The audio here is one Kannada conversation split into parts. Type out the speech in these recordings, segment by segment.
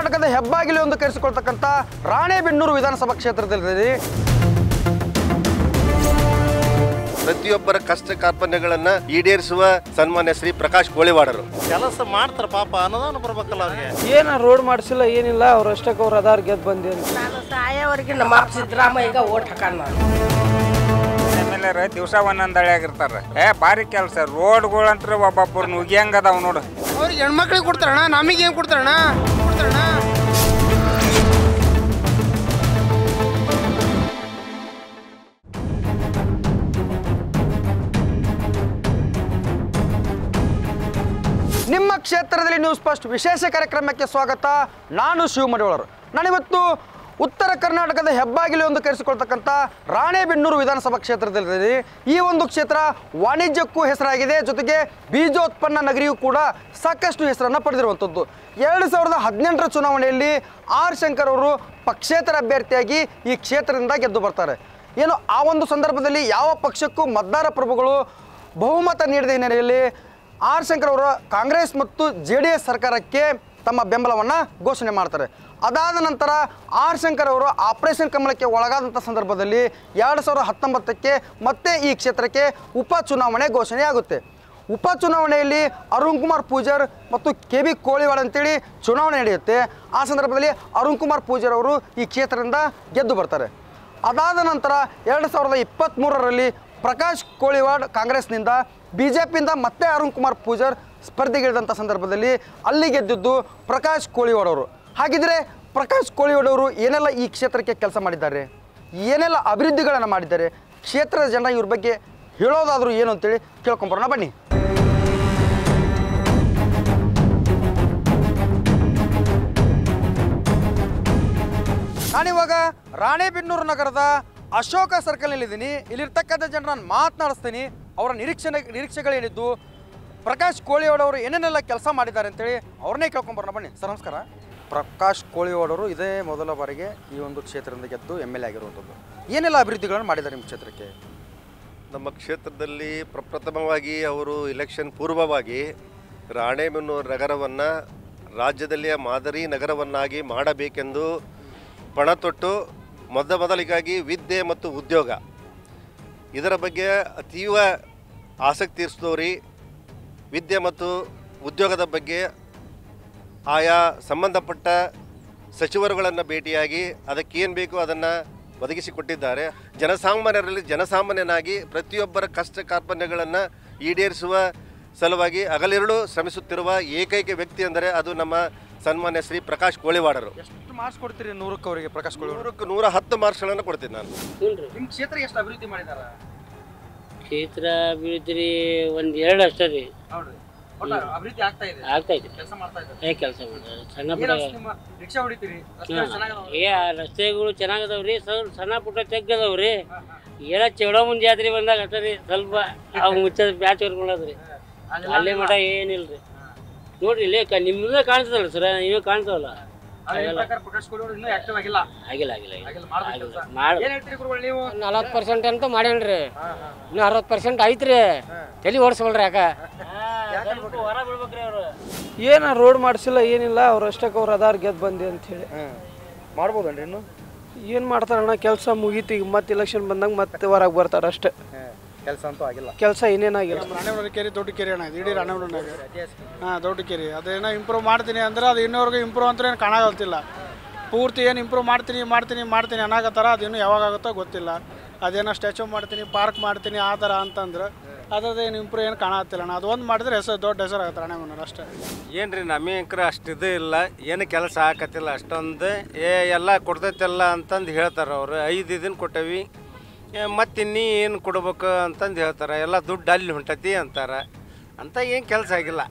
ಕರ್ನಾಟಕದ ಹೆಬ್ಬಾಗಿಲು ಎಂದು ಕರೆಸಿಕೊಳ್ತಕ್ಕಂಥ ರಾಣೆಬೆನ್ನೂರು ವಿಧಾನಸಭಾ ಕ್ಷೇತ್ರದಲ್ಲಿ ಪ್ರತಿಯೊಬ್ಬರ ಕಷ್ಟ ಕಾರ್ಪಣ್ಯಗಳನ್ನು ಈಡೇರಿಸುವ ಸನ್ಮಾನ್ಯ ಶ್ರೀ ಪ್ರಕಾಶ್ ಕೋಳಿವಾಡರು ಕೆಲಸ ಮಾಡ್ತಾರೆ ಪಾಪ ಅನುದಾನ ಬರ್ಬೇಕಲ್ಲ ಅವ್ರಿಗೆ. ಏನ ರೋಡ್ ಮಾಡಿಸಿಲ್ಲ ಏನಿಲ್ಲ ಅವ್ರು ಅಷ್ಟಕ್ಕೆ ಅವ್ರು ಅದಾರ್ ಗೆದ್ದು ಬಂದಿ ಅಂತ ನಾನು ಸಾಯೋವರೆಗೆ ನಮ್ಮ ಅಪ್ಪ ಸಿದ್ದರಾಮಯ್ಯಗ ಓಟ್ ಹಾಕೋಣ. ಆಮೇಲೆ ದಿವಸ ಒಂದೊಂದು ಹಳ್ಳಿಯಾಗಿರ್ತಾರೆ. ಭಾರಿ ಕೆಲಸ ರೋಡ್ಗಳಂತ್ರ ಒಬ್ಬೊಬ್ಬರು ನುಗ್ಗಿಯಂಗದಾವ್ ನೋಡು. ಅವ್ರಿಗೆ ಹೆಣ್ಮಕ್ಳಿಗೆ ಕೊಡ್ತಾರಣ್ಣ, ನಮಗೆ ಏನು ಕೊಡ್ತಾರಣ್ಣ? ನಿಮ್ಮ ಕ್ಷೇತ್ರದಲ್ಲಿ ನ್ಯೂಸ್ ಫಸ್ಟ್ ವಿಶೇಷ ಕಾರ್ಯಕ್ರಮಕ್ಕೆ ಸ್ವಾಗತ. ನಾನು ಶಿವಮಡಿವಾಳರು. ನಾನಿವತ್ತು ಉತ್ತರ ಕರ್ನಾಟಕದ ಹೆಬ್ಬಾಗಿಲು ಎಂದು ಕರೆಸಿಕೊಳ್ತಕ್ಕಂಥ ರಾಣೆಬೆನ್ನೂರು ವಿಧಾನಸಭಾ ಕ್ಷೇತ್ರದಲ್ಲಿ ಈ ಒಂದು ಕ್ಷೇತ್ರ ವಾಣಿಜ್ಯಕ್ಕೂ ಹೆಸರಾಗಿದೆ, ಜೊತೆಗೆ ಬೀಜೋತ್ಪನ್ನ ನಗರಿಯೂ ಕೂಡ ಸಾಕಷ್ಟು ಹೆಸರನ್ನು ಪಡೆದಿರುವಂಥದ್ದು. 2018ರ ಚುನಾವಣೆಯಲ್ಲಿ ಆರ್ ಶಂಕರ್ ಅವರು ಪಕ್ಷೇತರ ಅಭ್ಯರ್ಥಿಯಾಗಿ ಈ ಕ್ಷೇತ್ರದಿಂದ ಗೆದ್ದು ಬರ್ತಾರೆ. ಏನು ಆ ಒಂದು ಸಂದರ್ಭದಲ್ಲಿ ಯಾವ ಪಕ್ಷಕ್ಕೂ ಮತದಾರ ಪ್ರಭುಗಳು ಬಹುಮತ ನೀಡಿದ ಹಿನ್ನೆಲೆಯಲ್ಲಿ ಆರ್ ಶಂಕರ್ ಅವರು ಕಾಂಗ್ರೆಸ್ ಮತ್ತು JDS ಸರ್ಕಾರಕ್ಕೆ ತಮ್ಮ ಬೆಂಬಲವನ್ನು ಘೋಷಣೆ ಮಾಡ್ತಾರೆ. ಅದಾದ ನಂತರ ಆರ್ ಶಂಕರ್ ಅವರು ಆಪರೇಷನ್ ಕಮಲಕ್ಕೆ ಒಳಗಾದಂಥ ಸಂದರ್ಭದಲ್ಲಿ 2019ಕ್ಕೆ ಮತ್ತೆ ಈ ಕ್ಷೇತ್ರಕ್ಕೆ ಉಪಚುನಾವಣೆ ಘೋಷಣೆಯಾಗುತ್ತೆ. ಉಪಚುನಾವಣೆಯಲ್ಲಿ ಅರುಣ್ ಕುಮಾರ್ ಪೂಜಾರ್ ಮತ್ತು KB ಕೋಳಿವಾಡ ಅಂತೇಳಿ ಚುನಾವಣೆ ನಡೆಯುತ್ತೆ. ಆ ಸಂದರ್ಭದಲ್ಲಿ ಅರುಣ್ ಕುಮಾರ್ ಪೂಜಾರ್ ಅವರು ಈ ಕ್ಷೇತ್ರದಿಂದ ಗೆದ್ದು ಬರ್ತಾರೆ. ಅದಾದ ನಂತರ 2023ರಲ್ಲಿ ಪ್ರಕಾಶ್ ಕೋಳಿವಾಡ್ ಕಾಂಗ್ರೆಸ್ನಿಂದ, BJPಯಿಂದ ಮತ್ತೆ ಅರುಣ್ ಕುಮಾರ್ ಪೂಜಾರ್ ಸ್ಪರ್ಧೆಗಿಳಿದಂಥ ಸಂದರ್ಭದಲ್ಲಿ ಅಲ್ಲಿ ಗೆದ್ದಿದ್ದು ಪ್ರಕಾಶ್ ಕೋಳಿವಾಡ್ ಅವರು. ಹಾಗಿದ್ರೆ ಪ್ರಕಾಶ್ ಕೋಳಿವಾಡ್ ಅವರು ಏನೆಲ್ಲ ಈ ಕ್ಷೇತ್ರಕ್ಕೆ ಕೆಲಸ ಮಾಡಿದ್ದಾರೆ, ಏನೆಲ್ಲ ಅಭಿವೃದ್ಧಿಗಳನ್ನು ಮಾಡಿದ್ದಾರೆ, ಕ್ಷೇತ್ರದ ಜನ ಇವ್ರ ಬಗ್ಗೆ ಹೇಳೋದಾದರೂ ಏನು ಅಂತೇಳಿ ಕೇಳ್ಕೊಂಬರೋಣ ಬನ್ನಿ. ನಾನಿವಾಗ ರಾಣೆಬೆನ್ನೂರು ನಗರದ ಅಶೋಕ ಸರ್ಕಲ್ನಲ್ಲಿದ್ದೀನಿ. ಇಲ್ಲಿರ್ತಕ್ಕಂಥ ಜನರನ್ನು ಮಾತನಾಡಿಸ್ತೀನಿ. ಅವರ ನಿರೀಕ್ಷೆಗಳೇನಿದ್ದು, ಪ್ರಕಾಶ್ ಕೋಳಿವಾಡ್ ಅವರು ಏನೇನೆಲ್ಲ ಕೆಲಸ ಮಾಡಿದ್ದಾರೆ ಅಂತೇಳಿ ಅವ್ರನ್ನೇ ಕೇಳ್ಕೊಂಬರೋಣ ಬನ್ನಿ. ಸರ್ ನಮಸ್ಕಾರ. ಪ್ರಕಾಶ್ ಕೋಳಿವಾಡ್ ಅವರು ಇದೇ ಮೊದಲ ಬಾರಿಗೆ ಈ ಒಂದು ಕ್ಷೇತ್ರದಿಂದ ಗೆದ್ದು MLA ಆಗಿರುವಂಥದ್ದು. ಏನೆಲ್ಲ ಅಭಿವೃದ್ಧಿಗಳನ್ನು ಮಾಡಿದ್ದಾರೆ ನಿಮ್ಮ ಕ್ಷೇತ್ರಕ್ಕೆ? ನಮ್ಮ ಕ್ಷೇತ್ರದಲ್ಲಿ ಪ್ರಪ್ರಥಮವಾಗಿ ಅವರು ಇಲೆಕ್ಷನ್ ಪೂರ್ವವಾಗಿ ರಾಣೆಬೆನ್ನೂರು ನಗರವನ್ನು ರಾಜ್ಯದಲ್ಲಿಯ ಮಾದರಿ ನಗರವನ್ನಾಗಿ ಮಾಡಬೇಕೆಂದು ಪಣತೊಟ್ಟು ಮೊದಲಿಗಾಗಿ ವಿದ್ಯೆ ಮತ್ತು ಉದ್ಯೋಗ ಇದರ ಬಗ್ಗೆ ಅತೀವ ಆಸಕ್ತಿ ಇರಿಸಿದವ್ರಿ. ವಿದ್ಯೆ ಮತ್ತು ಉದ್ಯೋಗದ ಬಗ್ಗೆ ಆಯಾ ಸಂಬಂಧಪಟ್ಟ ಸಚಿವರುಗಳನ್ನು ಭೇಟಿಯಾಗಿ ಅದಕ್ಕೇನು ಬೇಕು ಅದನ್ನು ಒದಗಿಸಿಕೊಟ್ಟಿದ್ದಾರೆ. ಜನಸಾಮಾನ್ಯನಾಗಿ ಪ್ರತಿಯೊಬ್ಬರ ಕಷ್ಟ ಕಾರ್ಪಣ್ಯಗಳನ್ನು ಈಡೇರಿಸುವ ಸಲುವಾಗಿ ಹಗಲಿರುಳು ಶ್ರಮಿಸುತ್ತಿರುವ ಏಕೈಕ ವ್ಯಕ್ತಿ ಅಂದರೆ ಅದು ನಮ್ಮ ಸನ್ಮಾನ್ಯ ಶ್ರೀ ಪ್ರಕಾಶ್ ಕೋಳಿವಾಡರು. ಎಷ್ಟು ಮಾರ್ಕ್ಸ್ ಕೊಡ್ತೀರಿ 100ಕ್ಕೆ ಅವರಿಗೆ? ಪ್ರಕಾಶ್ ಕೋಳಿವಾಡ್ 100ಕ್ಕೆ 110 ಮಾರ್ಕ್ಸ್ಗಳನ್ನು ಕೊಡ್ತೀನಿ ನಾನು. ನಿಮ್ಮ ಕ್ಷೇತ್ರ ಎಷ್ಟು ಅಭಿವೃದ್ಧಿ ಮಾಡಿದ್ದಾರೆ? ಕ್ಷೇತ್ರ ಅಭಿವೃದ್ಧಿ ಒಂದು 2 ಅಷ್ಟೇ ರೀ. ಅಭಿವೃದ್ಧಿ ಆಗ್ತಾ ಇದೆ. ಕೆಲಸ ಮಾಡ್ತಾ ಇದ್ದಾರೆ. ಕೆಲಸ ಮಾಡ್ತಾರೆ. ಸಣ್ಣ ಪುಟ್ಟ ರಿಕ್ಷಾ ಹೊಡಿತೀರಿ, ರಸ್ತೆಗಳು ಚೆನ್ನಾಗದವ್ರಿ. ಸಣ್ಣ ಪುಟ್ಟ ತೆಗ್ಗದವ್ರಿ. ಏನ ಚೌಡಮ್ಮನ ಜಾತ್ರೆ ಬಂದಾಗ ಅಷ್ಟೇ ರೀ ಸ್ವಲ್ಪ ಅವ್ ಮುಚ್ಚದ ಬ್ಯಾಚ್ ಹೊರ್ಕೊಳ್ಳೋದ್ರಿ. ಅಲ್ಲೇ ಮಠ ಏನಿಲ್ರಿ. ನೋಡ್ರಿ ಇಲ್ಲೇ ನಿಮ್ಮದೇ ಕಾಣ್ತದಲ್ಲ ಸರ್, ನೀವೇ ಕಾಣ್ತಾವಲ್ಲ. ಪ್ರಕಾಶ್ ಕೋಳಿವಾಡ್ ಇನ್ನೂ ಆಕ್ಟಿವ್ ಆಗಿಲ್ಲ. ಆಗಿಲ್ಲ 40% ಅಂತ ಮಾಡೇನ್ರಿ, ಇನ್ನು 60% ಐತ್ರಿ. ತಲೆ ಓಡಿಸ್ಕೊಳ್ರಿ ಯಾಕ? ಹೊರ ಬಿಡ್ಬೇಕ್ರಿ ಅವ್ರು. ಏನ ರೋಡ್ ಮಾಡಿಸಿಲ್ಲ ಏನಿಲ್ಲ ಅವ್ರು ಅಷ್ಟಕ್ಕೆ ಅವ್ರು ಅದಾರ್ ಗೆದ್ದು ಬಂದಿ ಅಂತ ಹೇಳಿ ಮಾಡ್ಬೋದಲ್ರಿ ಇನ್ನು? ಏನು ಮಾಡ್ತಾರಣ್ಣ, ಕೆಲಸ ಮುಗೀತು. ಈಗ ಮತ್ತೆ ಇಲೆಕ್ಷನ್ ಬಂದಂಗೆ ಮತ್ತೆ ಹೊರಗೆ ಬರ್ತಾರೆ ಅಷ್ಟೇ. ಕೆಲಸ ಅಂತೂ ಆಗಿಲ್ಲ. ಕೆಲಸ ಏನೇನಾಗಿಲ್ಲ. ರಾಣೆಬೆನ್ನೂರು ಕೆರೆ ದೊಡ್ಡ ಕೆರೆ ಅಣ್ಣ, ಇಡೀ ರಾಣೆಬೆನ್ನೂರಿನಾಗ ದೊಡ್ಡ ಕೆರೆ. ಅದೇನೋ ಇಂಪ್ರೂವ್ ಮಾಡ್ತೀನಿ ಅಂದ್ರೆ ಅದು ಇನ್ನೂವರೆಗೂ ಇಂಪ್ರೂವ್ ಅಂತ ಏನು ಕಾಣಾಗತ್ತಿಲ್ಲ. ಪೂರ್ತಿ ಏನು ಇಂಪ್ರೂವ್ ಮಾಡ್ತೀನಿ ಅನ್ನಾಗತ್ತಾರ. ಅದೇನು ಯಾವಾಗ ಆಗುತ್ತೋ ಗೊತ್ತಿಲ್ಲ. ಅದೇನೋ ಸ್ಟ್ಯಾಚ್ಯೂ ಮಾಡ್ತೀನಿ, ಪಾರ್ಕ್ ಮಾಡ್ತೀನಿ ಆ ಥರ ಅಂತಂದ್ರೆ ಅದೇನು ಇಂಪ್ರೂವ್ ಏನು ಕಾಣತ್ತಿಲ್ಲ ಅಣ್ಣ. ಅದು ಒಂದು ಮಾಡಿದ್ರೆ ದೊಡ್ಡ ಹೆಸರು ಆಗುತ್ತೆ ರಾಣೆಬೆನ್ನೂರು ಅಷ್ಟೇ. ಏನು ರೀ ನಮಗ್ರ ಅಷ್ಟಿದು ಇಲ್ಲ, ಏನು ಕೆಲಸ ಆಕತ್ತಿಲ್ಲ ಅಷ್ಟೊಂದು. ಎಲ್ಲ ಕೊಡ್ತೈತೆಲ್ಲ ಅಂತಂದು ಹೇಳ್ತಾರೆ ಅವರು. 5 ದಿನ ಕೊಟ್ಟವಿ, ಮತ್ತು ಇನ್ನೂ ಏನು ಕೊಡ್ಬೇಕು ಅಂತಂದು ಹೇಳ್ತಾರೆ. ಎಲ್ಲ ದುಡ್ಡು ಅಲ್ಲಿ ಹೊಂಟತಿ ಅಂತಾರೆ. ಅಂತ ಏನು ಕೆಲಸ ಆಗಿಲ್ಲ.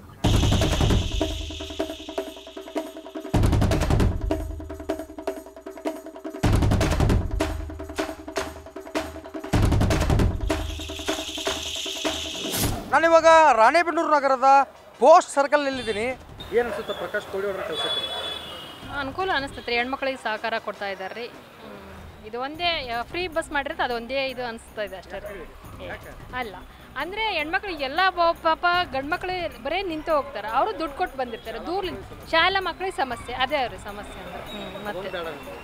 ನಾನಿವಾಗ ರಾಣೆಬೆನ್ನೂರು ನಗರದ ಪೋಸ್ಟ್ ಸರ್ಕಲ್ನಲ್ಲಿದ್ದೀನಿ. ಏನು ಅನಿಸುತ್ತೆ ಪ್ರಕಾಶ್ ಕೋಳಿವಾಡ್ ಕೆಲಸಕ್ಕೆ? ಅನುಕೂಲ ಅನಿಸ್ತೈತೆ ರೀ. ಹೆಣ್ಮಕ್ಳಿಗೆ ಸಹಕಾರ ಕೊಡ್ತಾ ಇದ್ದಾರೆ ರೀ. ಇದು ಒಂದೇ ಫ್ರೀ ಬಸ್ ಮಾಡಿರುತ್ತೆ, ಅದು ಒಂದೇ ಇದು ಅನಿಸ್ತಾ ಇದೆ ಅಷ್ಟೇ ರೀ. ಅಲ್ಲ ಅಂದರೆ ಹೆಣ್ಮಕ್ಳಿಗೆ ಎಲ್ಲ ಪಾಪ ಗಂಡು ಮಕ್ಳು ಬರೀ ನಿಂತು ಹೋಗ್ತಾರೆ, ಅವರು ದುಡ್ಡು ಕೊಟ್ಟು ಬಂದಿರ್ತಾರೆ ದೂರ. ಶಾಲಾ ಮಕ್ಳಿಗೆ ಸಮಸ್ಯೆ ಅದೇ ಅವ್ರಿಗೆ ಸಮಸ್ಯೆ ಅಂದ್ರೆ. ಮತ್ತೆ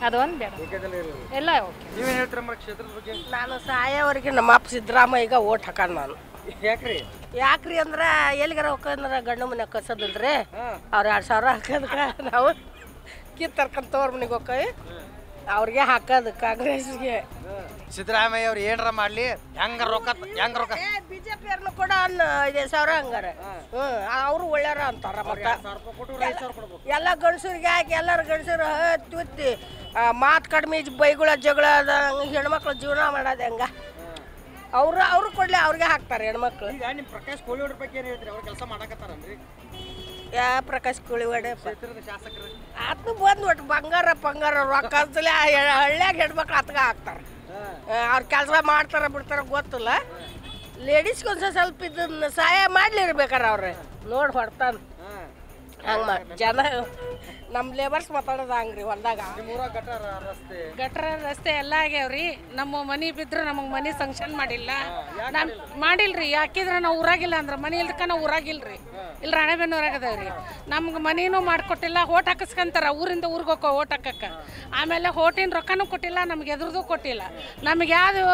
ಅದೊಂದು ಬೇಡ, ಎಲ್ಲ ಓಕೆ. ನೀವೇನು ಹೇಳ್ತೀರಮ್ಮ ಕ್ಷೇತ್ರದ ಬಗ್ಗೆ? ನಾನು ಸಾಯೋವರೆಗೆ ನಮ್ಮ ಅಪ್ಪ ಸಿದ್ದರಾಮಯ್ಯಗ ಓಟ್ ಹಾಕೋಣ ನಾನು. ಯಾಕ್ರಿ ಅಂದ್ರೆ ಎಲ್ಲಿಗಾರ ಹೋಗಂದ್ರೆ ಗಂಡು ಮನೆ ಕಸೋದಿಲ್ರಿ, ಅವ್ರು 2,000 ಹಾಕೋದಕ್ಕೆ ನಾವು ಕಿತ್ತರ್ಕೊಂತ ತೋರ್ ಮನೆಗೆ ಹೋಗಿ ಅವ್ರಿಗೆ ಹಾಕೋದು ಕಾಂಗ್ರೆಸ್ಗೆ. ಸಿದ್ದರಾಮಯ್ಯ ಅವ್ರು ಏನಾರ ಮಾಡಲಿ, ಹೆಂಗ ರೊಕ್ಕ ಬಿಜೆಪಿ ಅವ್ರನ್ನ ಕೂಡ 5,000 ಹಂಗಾರೆ. ಅವರು ಒಳ್ಳೆಯವ್ರ ಅಂತಾರ. ಮತ್ತೆ ಎಲ್ಲ ಗಂಡಸರಿಗೆ ಹಾಕಿ ಎಲ್ಲರೂ ಗಂಡಸರು ತುತ್ತಿ ಮಾತು ಕಡಿಮೆ ಬೈಗುಳ ಜಗಳ ಹೆಣ್ಮಕ್ಳು ಜೀವನ ಮಾಡೋದು ಹೆಂಗ ಅವರು ಕೊಡ್ಲಿ ಅವ್ರಿಗೆ ಹಾಕ್ತಾರೆ ಹೆಣ್ಮಕ್ಳು. ನಿಮ್ಮ ಪ್ರಕಾಶ್ ಕೋಳಿವಾಡ ಬಗ್ಗೆ ಏನು ಹೇಳ್ತೀರಿ? ಅವ್ರು ಕೆಲಸ ಮಾಡಕತ್ತಾರನ್ರಿ? ಯಾ ಪ್ರಕಾಶ್ ಕೋಳಿವಾಡ ಶಾಸಕರು ಆತ್ನ ಬಂದು ಒಟ್ಟು ಬಂಗಾರ ರೊಕ್ಕ ಅಂತಲೇ ಹಳ್ಳಿಯಾಗ ಹೆಣ್ಮಕ್ಳು ಆತ್ಗ ಹಾಕ್ತಾರೆ. ಅವ್ರು ಕೆಲಸ ಮಾಡ್ತಾರ ಬಿಡ್ತಾರ ಗೊತ್ತಿಲ್ಲ. ಲೇಡೀಸ್ಗೆ ಒಂದು ಸ್ವಲ್ಪ ಇದನ್ನ ಸಹಾಯ ಮಾಡ್ಲಿರ್ಬೇಕಾರೆ ಅವ್ರೆ ನೋಡಿ ಹೊಡ್ತಾನೆ ಹಂಗೆ ಜನ ನಮ್ಮ ಲೇಬರ್ಸ್ ಮಾತಾಡೋದು ಹಂಗ್ರಿ ಹೊಲ್ದಾಗ. ಗಟ್ರ ರಸ್ತೆ ಎಲ್ಲ ಆಗ್ಯಾವ್ರಿ. ನಮ್ಮ ಮನೆ ಬಿದ್ರೆ ನಮಗೆ ಮನೆ ಸಂಕ್ಷನ್ ಮಾಡಿಲ್ಲ, ನಾನು ಮಾಡಿಲ್ರಿ. ಯಾಕಿದ್ರೆ ನಾವು ಊರಾಗಿಲ್ಲ ಅಂದ್ರೆ ಮನೆ ಇಲ್ದಕ್ಕ ನಾವು ಊರಾಗಿಲ್ರಿ, ಇಲ್ಲಿ ರಾಣೆಬೆನ್ನೂರಾಗ ಅದಾವ್ರಿ. ನಮ್ಗೆ ಮನೇನೂ ಮಾಡಿಕೊಟ್ಟಿಲ್ಲ, ಓಟ್ ಹಾಕಿಸ್ಕೊಂತಾರ ಊರಿಂದ ಊರಿಗೆ ಹೋಗೋ ಓಟ್ ಹಾಕಕ್ಕೆ. ಆಮೇಲೆ ಓಟಿನ ರೊಕ್ಕನೂ ಕೊಟ್ಟಿಲ್ಲ, ನಮ್ಗೆ ಎದುರ್ದು ಕೊಟ್ಟಿಲ್ಲ. ನಮ್ಗೆ ಯಾವ್ದು